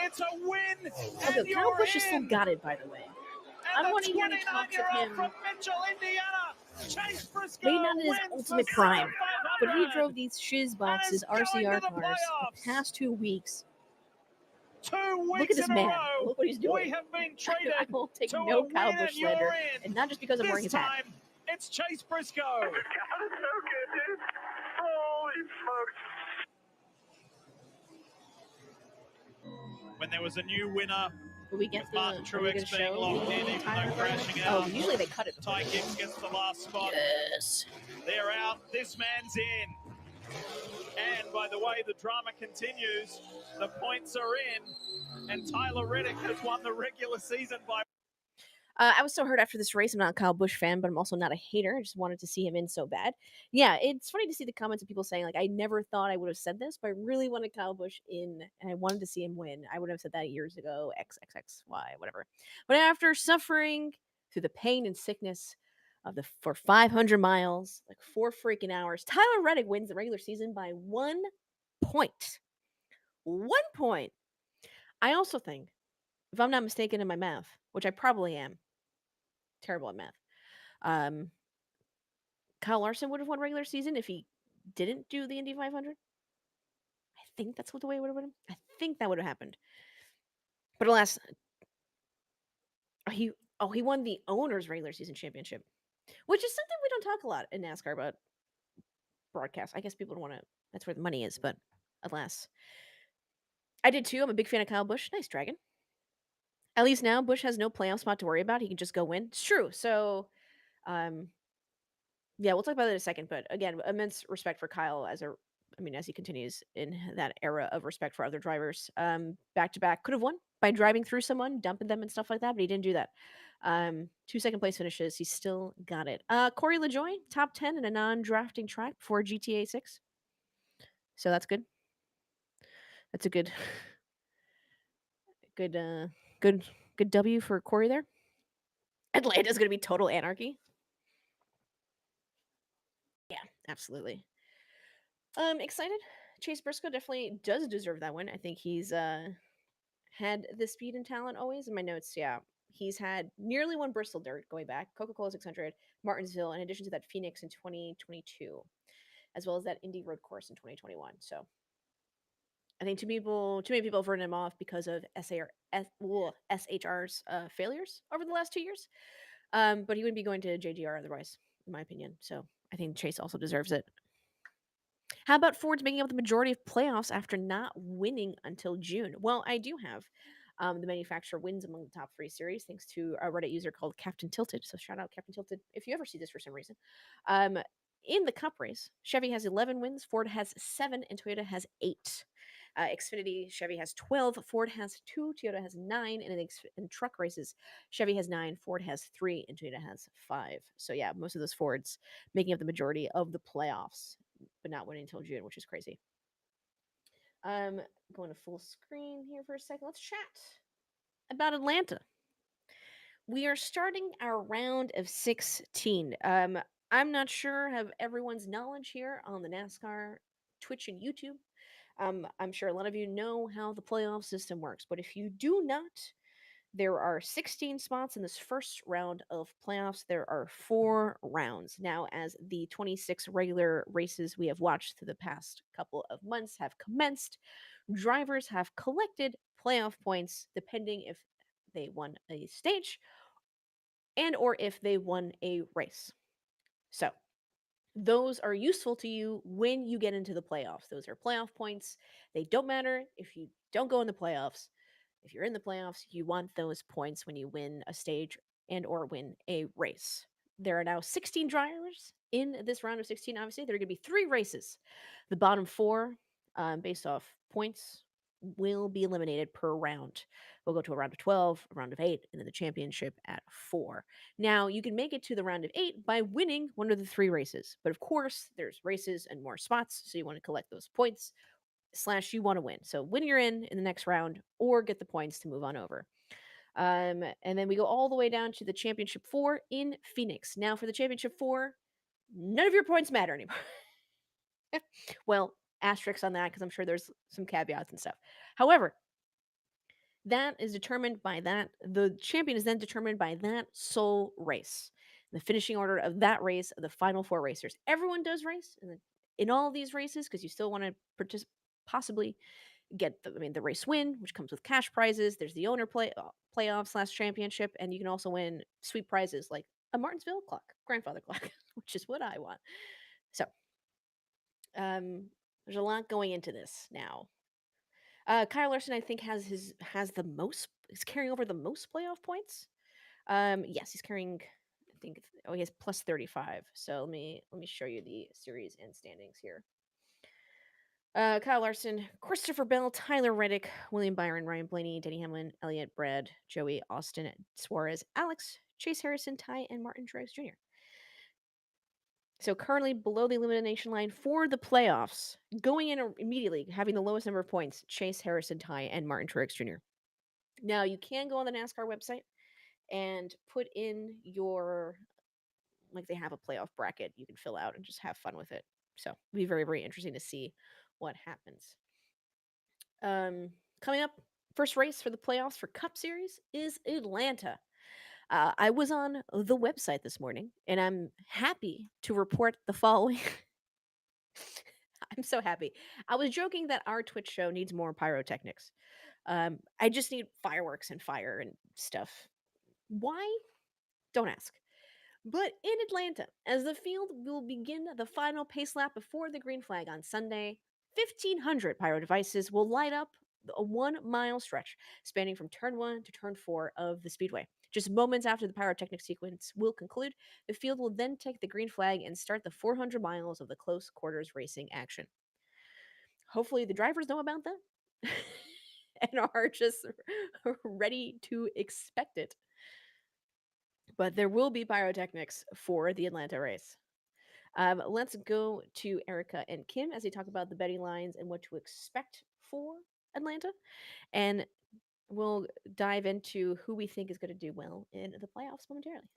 It's a win, Okay, and Kyle you're Busch is still in. got it, by the way. I And don't the want to hear any talks of 29-year-old him from Mitchell, Indiana, Chase Briscoe maybe not in his wins ultimate the prime, Super but he 500. drove these shiz boxes And is going RCR to the cars playoffs. the past 2 weeks. 2 Look weeks at this in a man. row, Look what he's doing. we have been traded I will take to no a Kyle win, Busch and you're slander, in. and not just because I'm wearing This his hat. time, it's Chase Briscoe. God, it's so good, dude. Holy smokes. When there was a new winner, Will we get with the Martin are we Truex gonna being show locked the in, even tire though crashing Oh, out. usually they cut it. Ty Gibbs gets the last spot. Yes. They're out. This man's in. And by the way, the drama continues. The points are in. And Tyler Reddick has won the regular season by... I was so hurt after this race. I'm not a Kyle Busch fan, but I'm also not a hater. I just wanted to see him in so bad. Yeah, it's funny to see the comments of people saying, like, I never thought I would have said this, but I really wanted Kyle Busch in, and I wanted to see him win. I would have said that years ago, XXXY, whatever. But after suffering through the pain and sickness of for 500 miles, like 4 freaking hours, Tyler Reddick wins the regular season by 1 point. 1 point. I also think, if I'm not mistaken in my math, which I probably am, terrible at math. Kyle Larson would have won regular season if he didn't do the Indy 500. I think that's what the way it would have been. I think that would have happened. But alas, he won the owner's regular season championship, which is something we don't talk a lot in NASCAR about broadcast. I guess people don't want to. That's where the money is. But alas, I did too. I'm a big fan of Kyle Busch. Nice dragon. At least now Busch has no playoff spot to worry about. He can just go win. It's true. So, yeah, we'll talk about it in a second, but again, immense respect for Kyle as he continues in that era of respect for other drivers. Back to back, could have won by driving through someone, dumping them and stuff like that, but he didn't do that. 2 second place finishes, he still got it. Corey LaJoie, top 10 in a non-drafting track for GTA 6. So that's good. That's a good W for Corey there. Atlanta's gonna be total anarchy. Yeah, absolutely. Excited. Chase Briscoe definitely does deserve that win. I think he's had the speed and talent always. In my notes, yeah, he's had nearly won Bristol Dirt going back, Coca-Cola 600, Martinsville, in addition to that Phoenix in 2022, as well as that Indy Road Course in 2021. So I think too many people have written him off because of SHR's failures over the last 2 years. But he wouldn't be going to JGR otherwise, in my opinion. So I think Chase also deserves it. How about Ford's making up the majority of playoffs after not winning until June? Well, I do have the manufacturer wins among the top 3 series, thanks to a Reddit user called Captain Tilted. So shout out Captain Tilted if you ever see this for some reason. In the Cup race, Chevy has 11 wins, Ford has 7, and Toyota has 8. Xfinity, Chevy has 12, Ford has 2, Toyota has 9, and in truck races, Chevy has 9, Ford has 3, and Toyota has 5. So yeah, most of those Fords making up the majority of the playoffs, but not winning until June, which is crazy. Going to full screen here for a second. Let's chat about Atlanta. We are starting our round of 16. I'm not sure of everyone's knowledge here on the NASCAR Twitch and YouTube. I'm sure a lot of you know how the playoff system works, but if you do not, there are 16 spots in this first round of playoffs. There are 4 rounds. Now, as the 26 regular races we have watched through the past couple of months have commenced, drivers have collected playoff points depending if they won a stage and or if they won a race. So, those are useful to you when you get into the playoffs. Those are playoff points. They don't matter if you don't go in the playoffs. If you're in the playoffs, you want those points when you win a stage and or win a race. There are now 16 drivers in this round of 16. Obviously, there are going to be 3 races. The bottom 4, based off points, will be eliminated per round. We'll go to a round of 12, a round of 8, and then the championship at 4. Now, you can make it to the round of 8 by winning one of the 3 races. But of course, there's races and more spots, so you want to collect those points / you want to win. So win you're in the next round or get the points to move on over. And then we go all the way down to the championship 4 in Phoenix. Now for the championship 4, none of your points matter anymore. Well, asterisks on that because I'm sure there's some caveats and stuff. However, that is determined by that. The champion is then determined by that sole race. The finishing order of that race of the final 4 racers. Everyone does race in all of these races because you still want to possibly get the race win, which comes with cash prizes. There's the owner playoff / championship, and you can also win sweet prizes like a Martinsville clock, grandfather clock, which is what I want. So, there's a lot going into this now. Kyle Larson, I think, is carrying over the most playoff points. Yes, he's carrying. I think he has plus 35. So let me show you the series and standings here. Kyle Larson, Christopher Bell, Tyler Reddick, William Byron, Ryan Blaney, Denny Hamlin, Elliott, Brad, Joey, Austin, Suarez, Alex, Chase Harrison, Ty, and Martin Truex Jr. So currently below the elimination line for the playoffs, going in immediately, having the lowest number of points, Chase Harrison, Ty, and Martin Truex Jr. Now, you can go on the NASCAR website and put in they have a playoff bracket you can fill out and just have fun with it. So it'll be very, very interesting to see what happens. Coming up, first race for the playoffs for Cup Series is Atlanta. I was on the website this morning, and I'm happy to report the following. I'm so happy. I was joking that our Twitch show needs more pyrotechnics. I just need fireworks and fire and stuff. Why? Don't ask. But in Atlanta, as the field will begin the final pace lap before the green flag on Sunday, 1,500 pyro devices will light up a 1-mile stretch spanning from turn 1 to turn 4 of the speedway. Just moments after the pyrotechnic sequence will conclude, the field will then take the green flag and start the 400 miles of the close quarters racing action. Hopefully the drivers know about that and are just ready to expect it. But there will be pyrotechnics for the Atlanta race. Let's go to Erica and Kim as they talk about the betting lines and what to expect for Atlanta. And we'll dive into who we think is going to do well in the playoffs momentarily.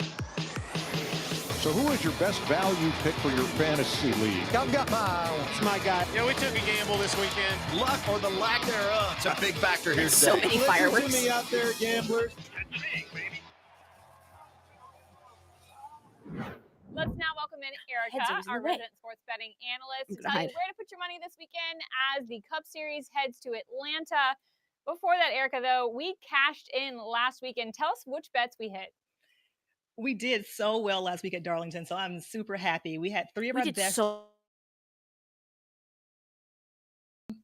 So who is your best value pick for your fantasy league? I've got my guy. Yeah, we took a gamble this weekend. Luck or the lack thereof. It's a big factor here today. So many fireworks. Listen to me out there, gamblers. Let's now welcome in Erica, our resident sports betting analyst, to tell you where to put your money this weekend as the Cup Series heads to Atlanta. Before that, Erica, though, we cashed in last weekend. Tell us which bets we hit. We did so well last week at Darlington, so I'm super happy. We had 3 of our best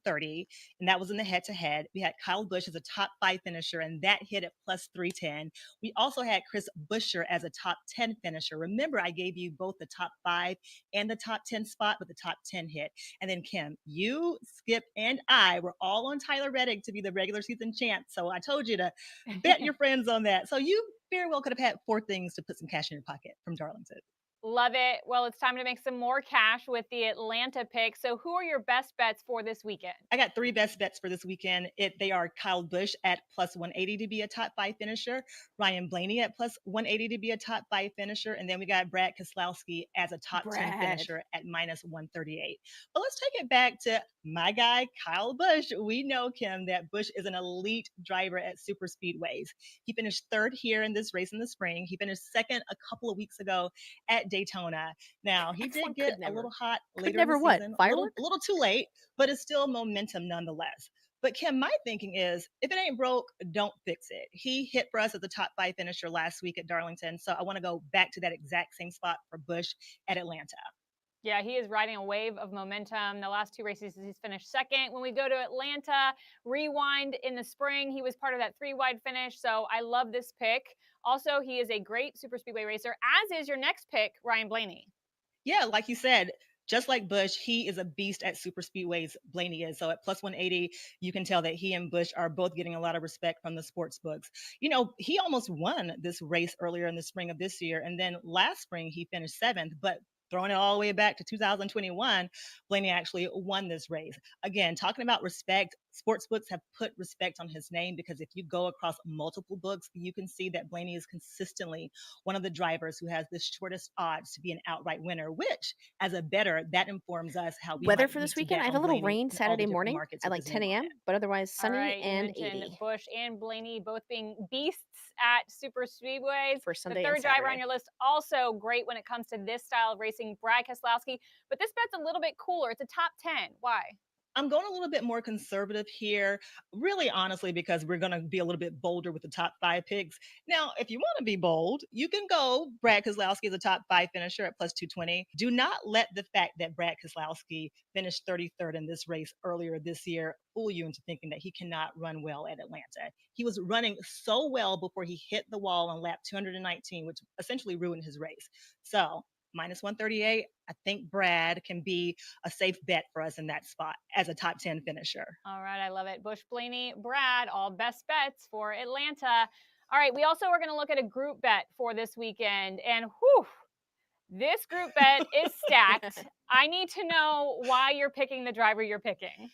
30, and that was in the head-to-head. We had Kyle Busch as a top 5 finisher, and that hit at plus 310. We also had Chris Buescher as a top 10 finisher. Remember, I gave you both the top 5 and the top 10 spot, with the top 10 hit. And then Kim, you, Skip, and I were all on Tyler Reddick to be the regular season champ. So I told you to bet your friends on that. So you very well could have had 4 things to put some cash in your pocket from Darlington. Love it. Well, it's time to make some more cash with the Atlanta pick. So who are your best bets for this weekend? I got 3 best bets for this weekend. They are Kyle Busch at plus 180 to be a top 5 finisher, Ryan Blaney at plus 180 to be a top 5 finisher, and then we got Brad Keselowski as a top 10 finisher at minus 138. But let's take it back to my guy, Kyle Busch. We know, Kim, that Busch is an elite driver at super speedways. He finished 3rd here in this race in the spring. He finished 2nd a couple of weeks ago at Daytona. Now, he did get a little hot later in the season, a little too late, but it's still momentum nonetheless. But Kim, my thinking is, if it ain't broke, don't fix it. He hit for us as a top 5 finisher last week at Darlington, so I want to go back to that exact same spot for Busch at Atlanta. Yeah, he is riding a wave of momentum. The last 2 races, he's finished 2nd. When we go to Atlanta, rewind in the spring, he was part of that 3-wide finish. So I love this pick. Also, he is a great super speedway racer, as is your next pick, Ryan Blaney. Yeah, like you said, just like Busch, he is a beast at super speedways. Blaney is. So at plus 180, you can tell that he and Busch are both getting a lot of respect from the sports books. You know, he almost won this race earlier in the spring of this year. And then last spring, he finished 7th. But throwing it all the way back to 2021, Blaney actually won this race. Again, talking about respect, sports books have put respect on his name because if you go across multiple books, you can see that Blaney is consistently one of the drivers who has the shortest odds to be an outright winner, which as a bettor, that informs us how we weather might for need this to weekend. bet I have on a little Blaney rain in all the Saturday different morning markets at with like his 10 name on a.m., it. but otherwise All sunny right, you and mentioned 80 Busch and Blaney both being beasts at super speedways. for The Sunday 3rd and driver Saturday. on your list, also great when it comes to this style of racing, Brad Keselowski. But this bet's a little bit cooler. It's a top 10. Why? I'm going a little bit more conservative here, really honestly, because we're going to be a little bit bolder with the top 5 picks. Now, if you want to be bold, you can go Brad Keselowski as a top 5 finisher at plus 220. Do not let the fact that Brad Keselowski finished 33rd in this race earlier this year fool you into thinking that he cannot run well at Atlanta. He was running so well before he hit the wall on lap 219, which essentially ruined his race. So minus 138, I think Brad can be a safe bet for us in that spot as a top 10 finisher. All right, I love it. Busch, Blaney, Brad, all best bets for Atlanta. All right, we also are going to look at a group bet for this weekend. And whew, this group bet is stacked. I need to know why you're picking the driver you're picking.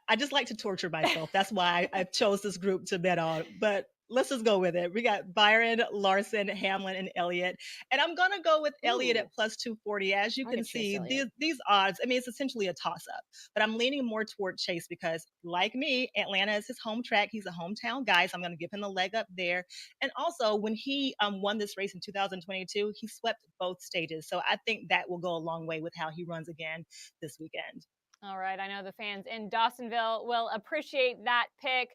I just like to torture myself. That's why I chose this group to bet on. But let's just go with it. We got Byron, Larson, Hamlin, and Elliott. And I'm going to go with Elliott at plus 240. As you can see, these odds, I mean, it's essentially a toss-up. But I'm leaning more toward Chase because, like me, Atlanta is his home track. He's a hometown guy, so I'm going to give him the leg up there. And also, when he won this race in 2022, he swept both stages. So I think that will go a long way with how he runs again this weekend. All right, I know the fans in Dawsonville will appreciate that pick.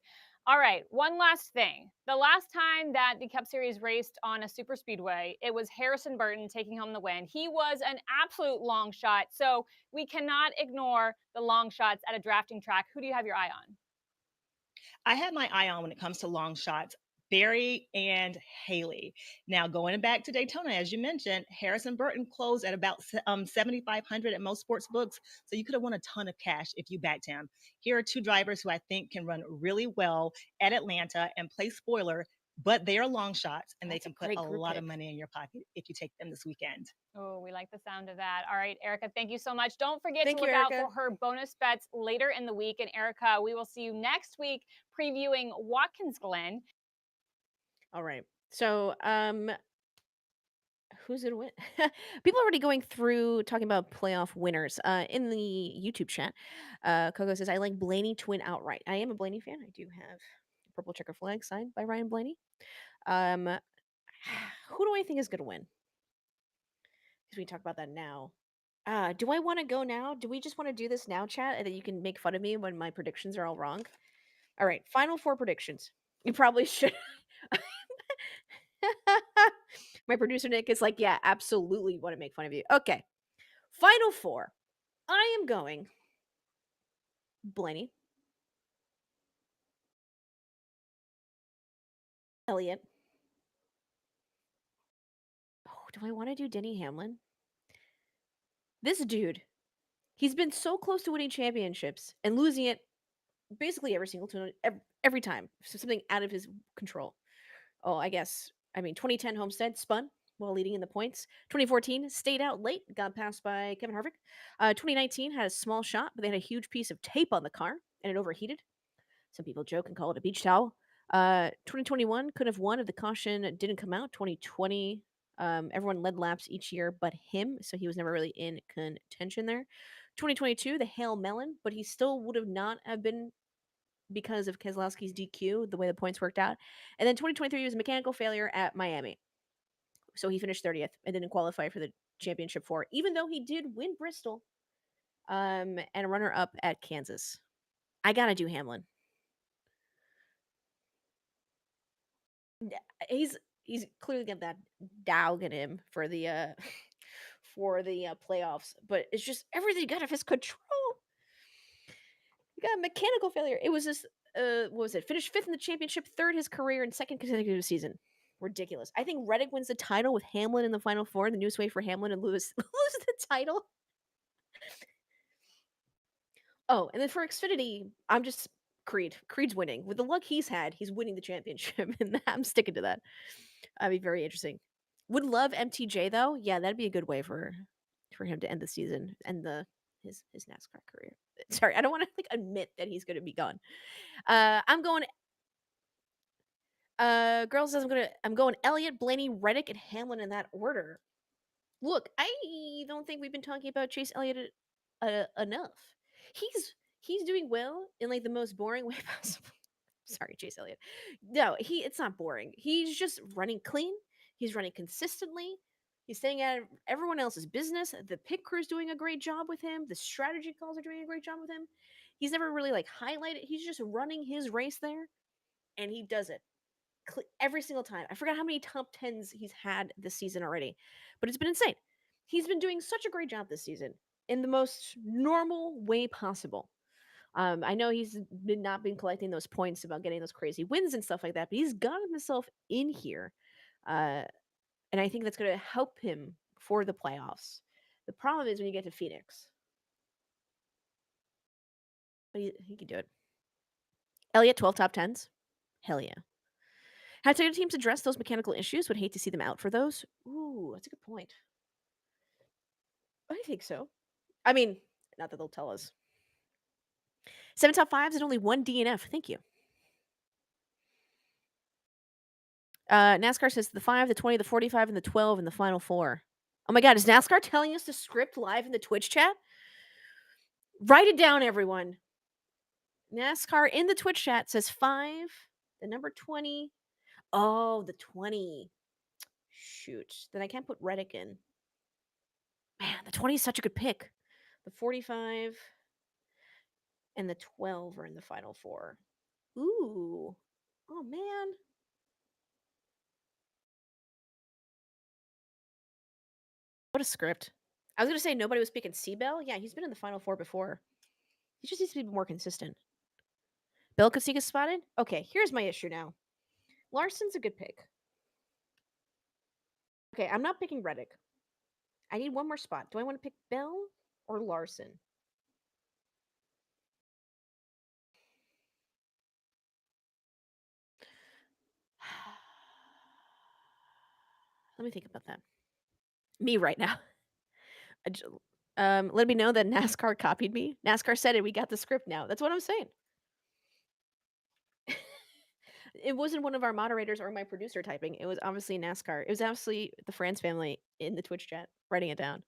All right, one last thing. The last time that the Cup Series raced on a super speedway, it was Harrison Burton taking home the win. He was an absolute long shot, so we cannot ignore the long shots at a drafting track. Who do you have your eye on? I have my eye on when it comes to long shots. Barry and Haley. Now, going back to Daytona, as you mentioned, Harrison Burton closed at about 7,500 at most sports books. So you could have won a ton of cash if you backed him. Here are 2 drivers who I think can run really well at Atlanta and play spoiler, but they are long shots and they can put a lot of money in your pocket if you take them this weekend. Oh, we like the sound of that. All right, Erica, thank you so much. Don't forget to look out for her bonus bets later in the week. And Erica, we will see you next week previewing Watkins Glen. All right. So, who's gonna win? People are already going through talking about playoff winners. In the YouTube chat, Coco says, "I like Blaney to win outright." I am a Blaney fan. I do have a purple checker flag signed by Ryan Blaney. Who do I think is gonna win? Because we can talk about that now. Do I want to go now? Do we just want to do this now, chat, and then you can make fun of me when my predictions are all wrong? All right, final 4 predictions. You probably should. My producer Nick is like, yeah, absolutely want to make fun of you. Okay. Final 4. I am going Blaney, Elliott. Oh, do I want to do Denny Hamlin? This dude, he's been so close to winning championships and losing it basically every single time, every time. So something out of his control. Oh, I guess. I mean, 2010 Homestead spun. while leading in the points. 2014 stayed out late, got passed by Kevin Harvick. 2019 had a small shot, but they had a huge piece of tape on the car and it overheated. Some people joke and call it a beach towel. 2021 could have won if the caution didn't come out. 2020, everyone led laps each year but him, so he was never really in contention there. 2022, the Hail Melon, but he still would have not have been because of Keselowski's DQ, the way the points worked out. And then 2023 was a mechanical failure at Miami. So he finished 30th and didn't qualify for the championship four, even though he did win Bristol and a runner up at Kansas. I got to do Hamlin. He's clearly got that dog in him for the playoffs, but it's just everything got out of his control. He got a mechanical failure. It was this what was it? Finished 5th in the championship, 3rd his career, and 2nd consecutive season. Ridiculous. I think Reddick wins the title with Hamlin in the final four. The newest way for Hamlin and lose the title. Oh, and then for Xfinity, I'm just Creed. Creed's winning. With the luck he's had, he's winning the championship, and I'm sticking to that. That'd be very interesting. Would love MTJ though. Yeah, that'd be a good way for him to end the season and his NASCAR career. Sorry, I don't want to admit that he's going to be gone. I'm going. Girl says I'm going Elliott, Blaney, Reddick, and Hamlin in that order. Look, I don't think we've been talking about Chase Elliott enough. He's doing well in the most boring way possible. Sorry, Chase Elliott. No, it's not boring. He's just running clean. He's running consistently. He's staying out of everyone else's business. The pit crew's doing a great job with him. The strategy calls are doing a great job with him. He's never really highlighted. He's just running his race there, and he does it every single time. I forgot how many top 10s he's had this season already, but it's been insane. He's been doing such a great job this season in the most normal way possible. I know he's not been collecting those points about getting those crazy wins and stuff like that, but he's gotten himself in here. And I think that's going to help him for the playoffs. The problem is when you get to Phoenix. But he can do it. Elliott, 12 top 10s. Hell yeah. How Toyota teams address those mechanical issues? Would hate to see them out for those. Ooh, that's a good point. I think so. I mean, not that they'll tell us. 7 top 5s and only 1 DNF. Thank you. NASCAR says the 5, the 20, the 45, and the 12 in the final 4. Oh my God, is NASCAR telling us the script live in the Twitch chat? Write it down, everyone. NASCAR in the Twitch chat says 5, the number 20. Oh, the 20. Shoot. Then I can't put Reddick in. Man, the 20 is such a good pick. The 45 and the 12 are in the final 4. Ooh. Oh, man. What a script. I was going to say nobody was picking Seabell. Yeah, he's been in the final 4 before. He just needs to be more consistent. Bill Kosika spotted? Okay, here's my issue now. Larson's a good pick. Okay, I'm not picking Reddick. I need one more spot. Do I want to pick Bell or Larson? Let me think about that. Me right now. Let me know that NASCAR copied me. NASCAR said it. We got the script now. That's what I'm saying. It wasn't one of our moderators or my producer typing. It was obviously NASCAR. It was obviously the Franz family in the Twitch chat writing it down.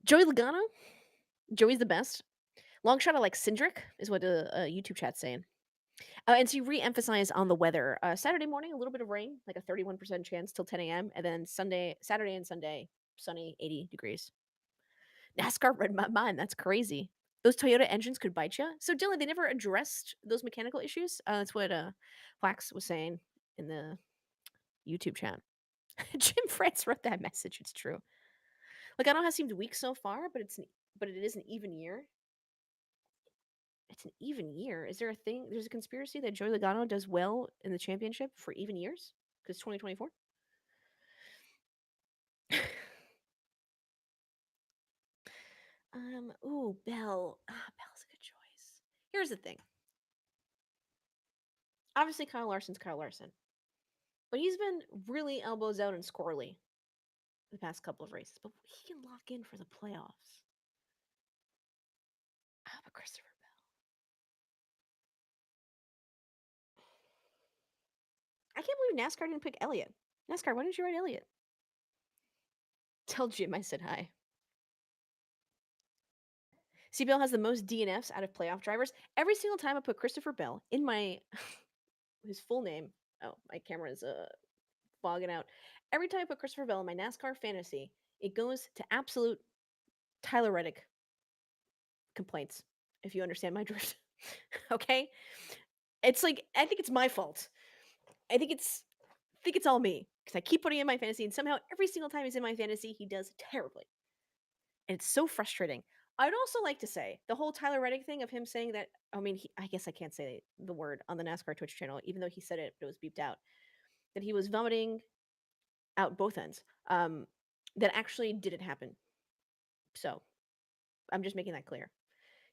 Joey Logano? Joey's the best. Long shot of Cindric is what the YouTube chat's saying. And to re-emphasize on the weather, Saturday morning, a little bit of rain, a 31% chance till 10 a.m. And then Saturday and Sunday, sunny, 80 degrees. NASCAR read my mind. That's crazy. Those Toyota engines could bite you. So, Dylan, they never addressed those mechanical issues. That's what Flax was saying in the YouTube chat. Jim France wrote that message. It's true. Logano has seemed weak so far, but it is an even year. It's an even year. Is there a thing? There's a conspiracy that Joey Logano does well in the championship for even years because 2024. Ooh, Bell. Bell's a good choice. Here's the thing. Obviously, Kyle Larson's Kyle Larson. But he's been really elbows out and squirrely the past couple of races. But he can lock in for the playoffs. How about Christopher Bell? I can't believe NASCAR didn't pick Elliott. NASCAR, why didn't you write Elliott? Tell Jim I said hi. See, Bell has the most DNFs out of playoff drivers. Every single time I put Christopher Bell in my his full name. Oh, my camera is fogging out. Every time I put Christopher Bell in my NASCAR fantasy, it goes to absolute Tyler Reddick complaints, if you understand my drift. Okay? It's like I think it's my fault. I think it's all me. Because I keep putting in my fantasy, and somehow every single time he's in my fantasy, he does terribly. And it's so frustrating. I'd also like to say the whole Tyler Reddick thing of him saying that, I mean, I guess I can't say the word on the NASCAR Twitch channel, even though he said it, but it was beeped out, that he was vomiting out both ends. That actually didn't happen. So I'm just making that clear.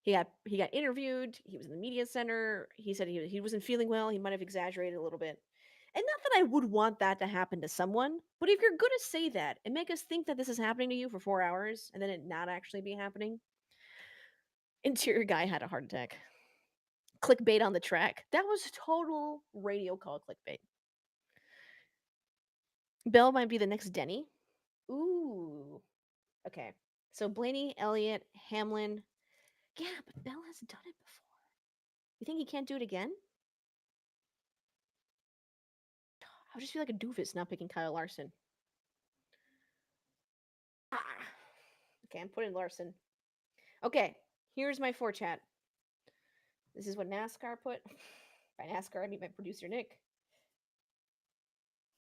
He got interviewed. He was in the media center. He said he wasn't feeling well. He might have exaggerated a little bit. And not that I would want that to happen to someone, but if you're going to say that and make us think that this is happening to you for 4 hours and then it not actually be happening, interior guy had a heart attack. Clickbait on the track. That was total radio call clickbait. Bell might be the next Denny. Ooh. Okay. So Blaney, Elliott, Hamlin. Yeah, but Bell hasn't done it before. You think he can't do it again? I just feel like a doofus not picking Kyle Larson. Okay, I'm putting Larson. Okay, here's my 4 chat. This is what NASCAR put. By NASCAR, I mean my producer, Nick.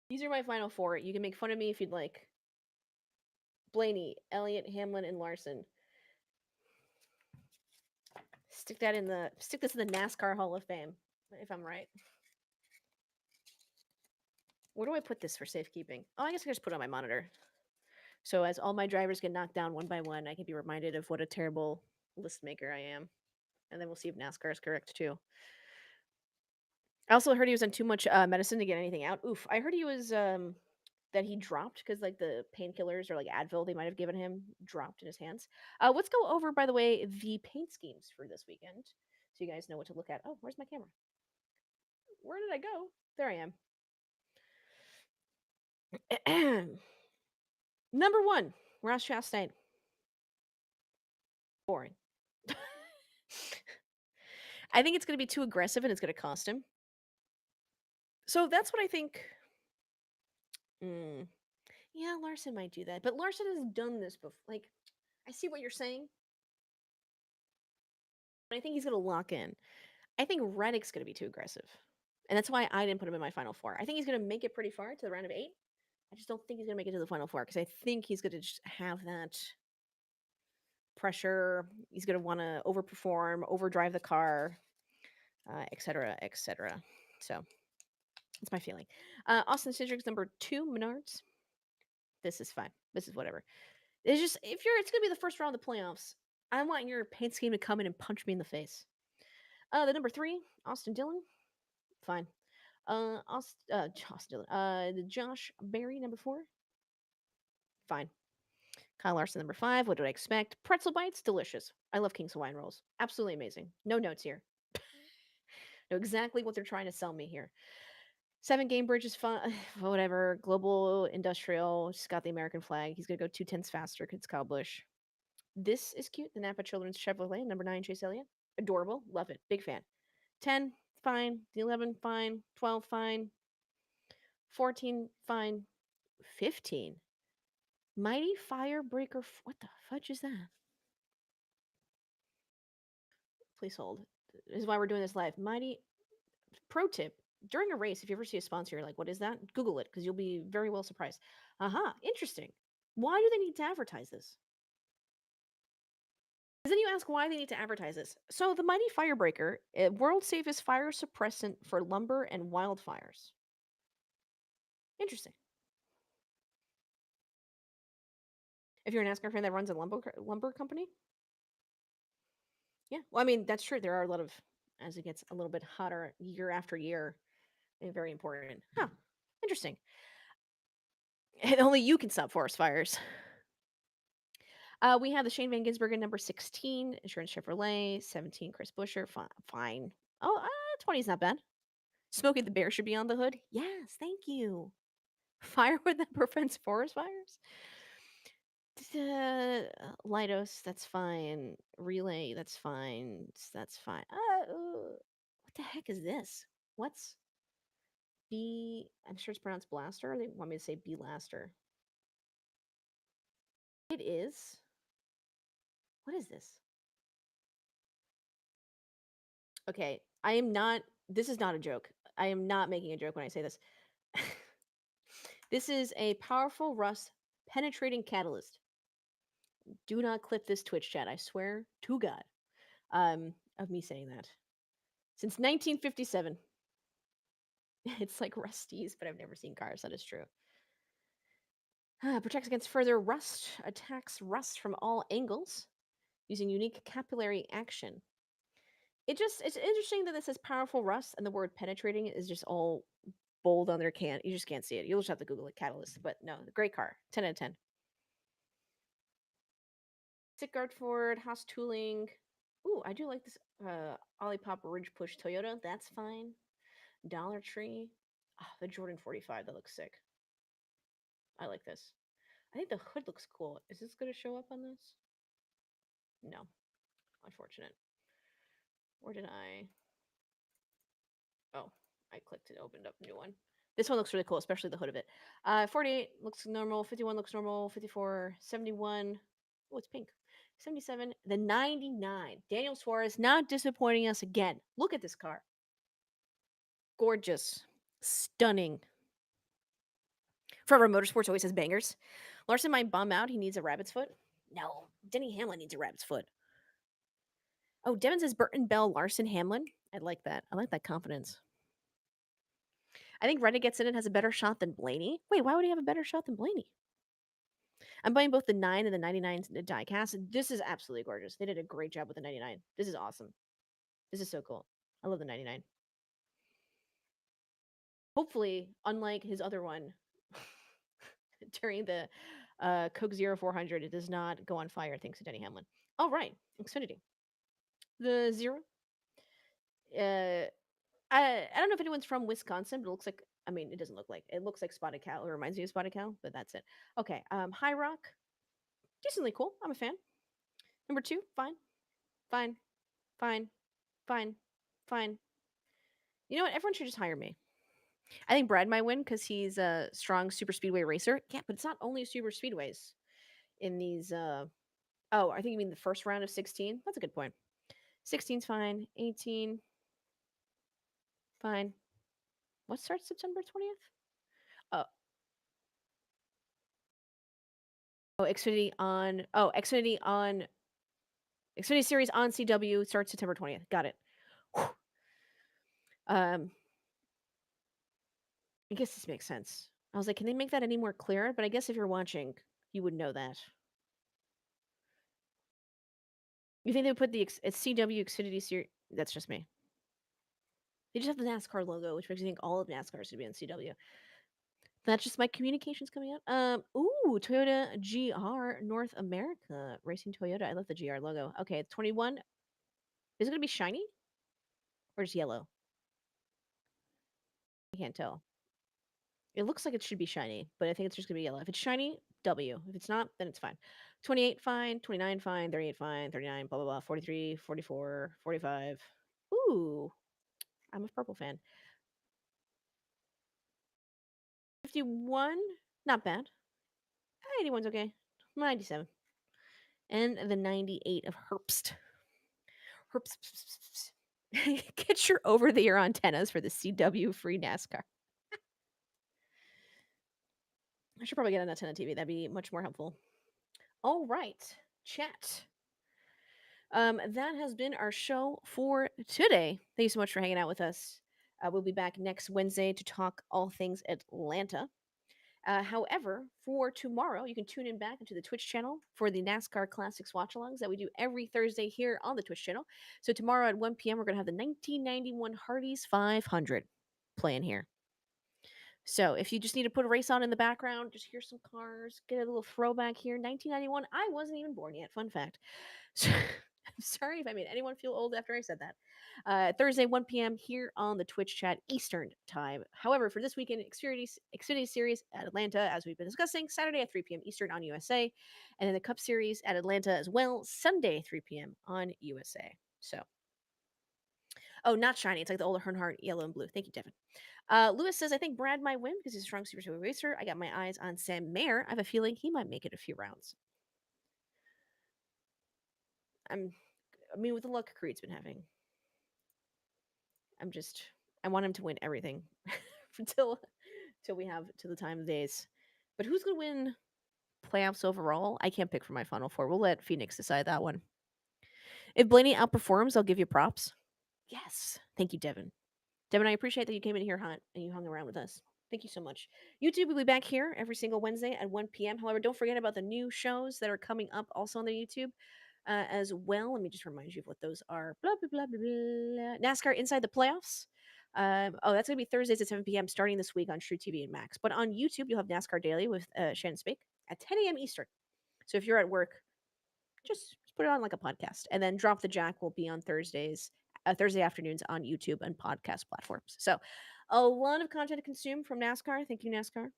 These are my final 4. You can make fun of me if you'd like. Blaney, Elliott, Hamlin, and Larson. Stick this in the NASCAR Hall of Fame, if I'm right. Where do I put this for safekeeping? Oh, I guess I can just put it on my monitor. So as all my drivers get knocked down one by one, I can be reminded of what a terrible list maker I am. And then we'll see if NASCAR is correct too. I also heard he was on too much medicine to get anything out. Oof. I heard he was that he dropped because like the painkillers or like Advil they might have given him dropped in his hands. Let's go over, by the way, the paint schemes for this weekend, so you guys know what to look at. Oh, where's my camera? Where did I go? There I am. Number 1, Ross Chastain. Boring. I think it's going to be too aggressive and it's going to cost him. So that's what I think. Yeah, Larson might do that, but Larson has done this before. Like, I see what you're saying, but I think he's going to lock in. I think Reddick's going to be too aggressive, and that's why I didn't put him in my final 4. I think he's going to make it pretty far to the round of 8. I just don't think he's going to make it to the final 4 because I think he's going to just have that pressure. He's going to want to overperform, overdrive the car, etc., etc. So that's my feeling. Austin Cindric's number 2, Menards. This is fine. This is whatever. It's just it's going to be the first round of the playoffs. I want your paint scheme to come in and punch me in the face. The number 3, Austin Dillon. Fine. Austin Dillon. The Josh Berry, number 4. Fine. Kyle Larson, number 5. What do I expect? Pretzel bites, delicious. I love King's Hawaiian rolls. Absolutely amazing. No notes here. Know exactly what they're trying to sell me here. 7 Gamebridge is fun. Whatever. Global Industrial. Just got the American flag. He's going to go 2/10 faster because it's Kyle Busch. This is cute. The Napa Children's Chevrolet, number 9, Chase Elliott. Adorable. Love it. Big fan. 10, fine. 11, fine. 12, fine. 14, fine. 15. Mighty Firebreaker. What the fudge is that? Please hold. This is why we're doing this live. Mighty. Pro tip. During a race, if you ever see a sponsor, you're like, what is that? Google it because you'll be very well surprised. Interesting. Why do they need to advertise this? Because then you ask why they need to advertise this. So the Mighty Firebreaker, world's safest fire suppressant for lumber and wildfires. Interesting. If you're a NASCAR fan that runs a lumber company? Yeah. Well, I mean, that's true. There are a lot of, as it gets a little bit hotter year after year, very important. Interesting. And only you can stop forest fires. We have the Shane Van Gisbergen number 16, Insurance Chevrolet, 17, Chris Buescher, fine. Oh, 20 is not bad. Smokey the Bear should be on the hood. Yes, thank you. Firewood that prevents forest fires. Lidos, that's fine. Relay, that's fine. That's fine. What the heck is this? What's B? I'm sure it's pronounced blaster. They want me to say B laster. It is. What is this? Okay, I am not. This is not a joke. I am not making a joke when I say this. This is a powerful rust penetrating catalyst. Do not clip this Twitch chat. I swear to God, of me saying that. Since 1957. It's like rusties, but I've never seen cars. That is true. Protects against further rust. Attacks rust from all angles using unique capillary action. It's interesting that this says powerful rust and the word penetrating is just all bold on their can. You just can't see it. You'll just have to Google it, catalyst. But no, great car. 10 out of 10. Stuttgart Ford, Haas Tooling. Ooh, I do like this Olipop Ridge Push Toyota. That's fine. Dollar Tree. Oh, the Jordan 45. That looks sick. I like this. I think the hood looks cool. Is this going to show up on this? No. Unfortunate. Where did I... Oh, I clicked it, opened up a new one. This one looks really cool, especially the hood of it. 48 looks normal. 51 looks normal. 54, 71. Oh, it's pink. 77. The 99. Daniel Suarez not disappointing us again. Look at this car. Gorgeous. Stunning. Forever Motorsports always has bangers. Larson might bum out. He needs a rabbit's foot. No. Denny Hamlin needs a rabbit's foot. Oh, Devin says Burton, Bell, Larson, Hamlin. I like that. I like that confidence. I think Reddick gets in and has a better shot than Blaney. Wait, why would he have a better shot than Blaney? I'm buying both the 9 and the 99 die cast. This is absolutely gorgeous. They did a great job with the 99. This is awesome. This is so cool. I love the 99. Hopefully, unlike his other one, during the Coke Zero 400, it does not go on fire thanks to Denny Hamlin. All right, Xfinity. The Zero. I don't know if anyone's from Wisconsin, but it looks like, I mean, it doesn't look like, it looks like Spotted Cow. It reminds me of Spotted Cow, but that's it. Okay, High Rock. Decently cool. I'm a fan. Number 2, fine. Fine. Fine. Fine. Fine. You know what? Everyone should just hire me. I think Brad might win because he's a strong super speedway racer. Yeah, but it's not only super speedways in these. Oh, I think you mean the first round of 16. That's a good point. 16's fine. 18. Fine. What starts September 20th? Xfinity on. Oh, Xfinity on. Xfinity Series on CW starts September 20th. Got it. Whew. I guess this makes sense. I was like, can they make that any more clear? But I guess if you're watching, you would know that. You think they would put the CW Xfinity Series? That's just me. They just have the NASCAR logo, which makes me think all of NASCAR should be on CW. That's just my communications coming out. Ooh, Toyota GR North America Racing Toyota. I love the GR logo. Okay, 21. Is it gonna be shiny or just yellow? I can't tell. It looks like it should be shiny, but I think it's just gonna be yellow. If it's shiny, W. If it's not, then it's fine. 28 fine, 29 fine, 38 fine, 39 blah blah blah, 43, 44, 45. Ooh, I'm a purple fan. 51, not bad. 81's okay. 97. And the 98 of Herbst. Herbst. Get your over-the-ear antennas for the CW free NASCAR. I should probably get an antenna TV. That'd be much more helpful. All right, chat. That has been our show for today. Thank you so much for hanging out with us. We'll be back next Wednesday to talk all things Atlanta. However, for tomorrow, you can tune in back into the Twitch channel for the NASCAR Classics watch-alongs that we do every Thursday here on the Twitch channel. So tomorrow at 1 p.m., we're going to have the 1991 Hardee's 500 playing here. So if you just need to put a race on in the background, just hear some cars, get a little throwback here. 1991, I wasn't even born yet. Fun fact. So, I'm sorry if I made anyone feel old after I said that. Thursday, 1 p.m. here on the Twitch chat Eastern time. However, for this weekend, Xfinity Series at Atlanta, as we've been discussing, Saturday at 3 p.m. Eastern on USA. And then the Cup Series at Atlanta as well, Sunday, 3 p.m. on USA. So, oh, not shiny. It's like the old Earnhardt yellow and blue. Thank you, Devin. Lewis says, I think Brad might win because he's a strong Super Speedway racer. I got my eyes on Sam Mayer. I have a feeling he might make it a few rounds. With the luck Creed's been having, I want him to win everything until we have to the time of days. But who's going to win playoffs overall? I can't pick for my Final Four. We'll let Phoenix decide that one. If Blaney outperforms, I'll give you props. Yes. Thank you, Devin. Devin, I appreciate that you came in here hot and you hung around with us. Thank you so much. YouTube will be back here every single Wednesday at 1 p.m. However, don't forget about the new shows that are coming up also on the YouTube as well. Let me just remind you of what those are. Blah, blah, blah, blah, blah. NASCAR Inside the Playoffs. That's going to be Thursdays at 7 p.m. starting this week on True TV and Max. But on YouTube, you'll have NASCAR Daily with Shannon Spake at 10 a.m. Eastern. So if you're at work, just put it on like a podcast. And then Drop the Jack will be on Thursday afternoons on YouTube and podcast platforms. So a lot of content to consume from NASCAR. Thank you, NASCAR,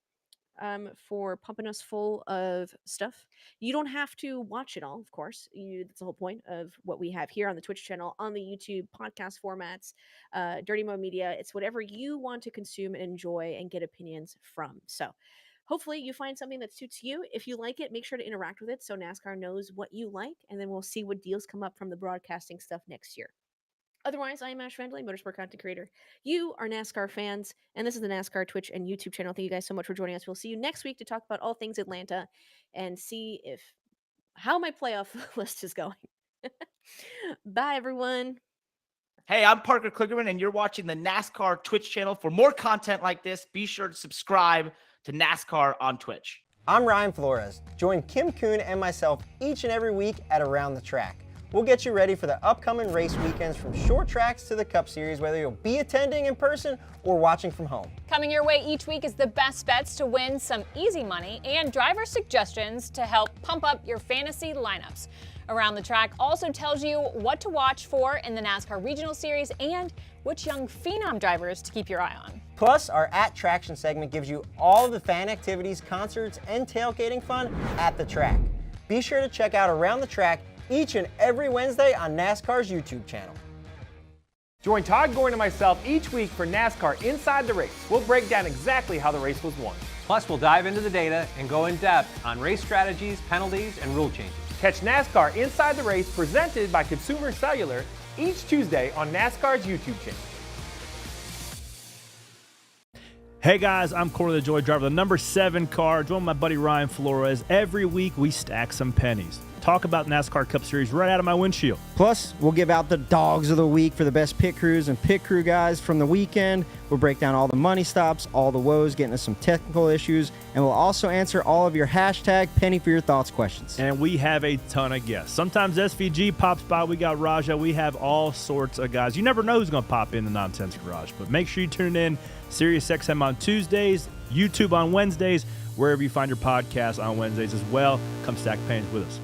for pumping us full of stuff. You don't have to watch it all, of course. That's the whole point of what we have here on the Twitch channel, on the YouTube podcast formats, Dirty Mo Media. It's whatever you want to consume and enjoy and get opinions from. So hopefully you find something that suits you. If you like it, make sure to interact with it so NASCAR knows what you like, and then we'll see what deals come up from the broadcasting stuff next year. Otherwise, I am Ash Vandelay, Motorsport Content Creator. You are NASCAR fans, and this is the NASCAR Twitch and YouTube channel. Thank you guys so much for joining us. We'll see you next week to talk about all things Atlanta and see how my playoff list is going. Bye, everyone. Hey, I'm Parker Kligerman, and you're watching the NASCAR Twitch channel. For more content like this, be sure to subscribe to NASCAR on Twitch. I'm Ryan Flores. Join Kim Kuhn and myself each and every week at Around the Track. We'll get you ready for the upcoming race weekends from short tracks to the Cup Series, whether you'll be attending in person or watching from home. Coming your way each week is the best bets to win some easy money and driver suggestions to help pump up your fantasy lineups. Around the Track also tells you what to watch for in the NASCAR Regional Series and which young phenom drivers to keep your eye on. Plus, our At Traction segment gives you all of the fan activities, concerts, and tailgating fun at the track. Be sure to check out Around the Track each and every Wednesday on NASCAR's YouTube channel. Join Todd Goyne and myself each week for NASCAR Inside the Race. We'll break down exactly how the race was won. Plus, we'll dive into the data and go in depth on race strategies, penalties, and rule changes. Catch NASCAR Inside the Race presented by Consumer Cellular each Tuesday on NASCAR's YouTube channel. Hey guys, I'm Corey the Joy Driver, the number 7 car, joined my buddy Ryan Flores. Every week we stack some pennies. Talk about NASCAR Cup Series right out of my windshield. Plus, we'll give out the dogs of the week for the best pit crews and pit crew guys from the weekend. We'll break down all the money stops, all the woes, get into some technical issues, and we'll also answer all of your hashtag Penny for Your Thoughts questions. And we have a ton of guests. Sometimes SVG pops by. We got Raja. We have all sorts of guys. You never know who's going to pop in the Nonsense Garage, but make sure you tune in. SiriusXM on Tuesdays, YouTube on Wednesdays, wherever you find your podcast on Wednesdays as well. Come stack pennies with us.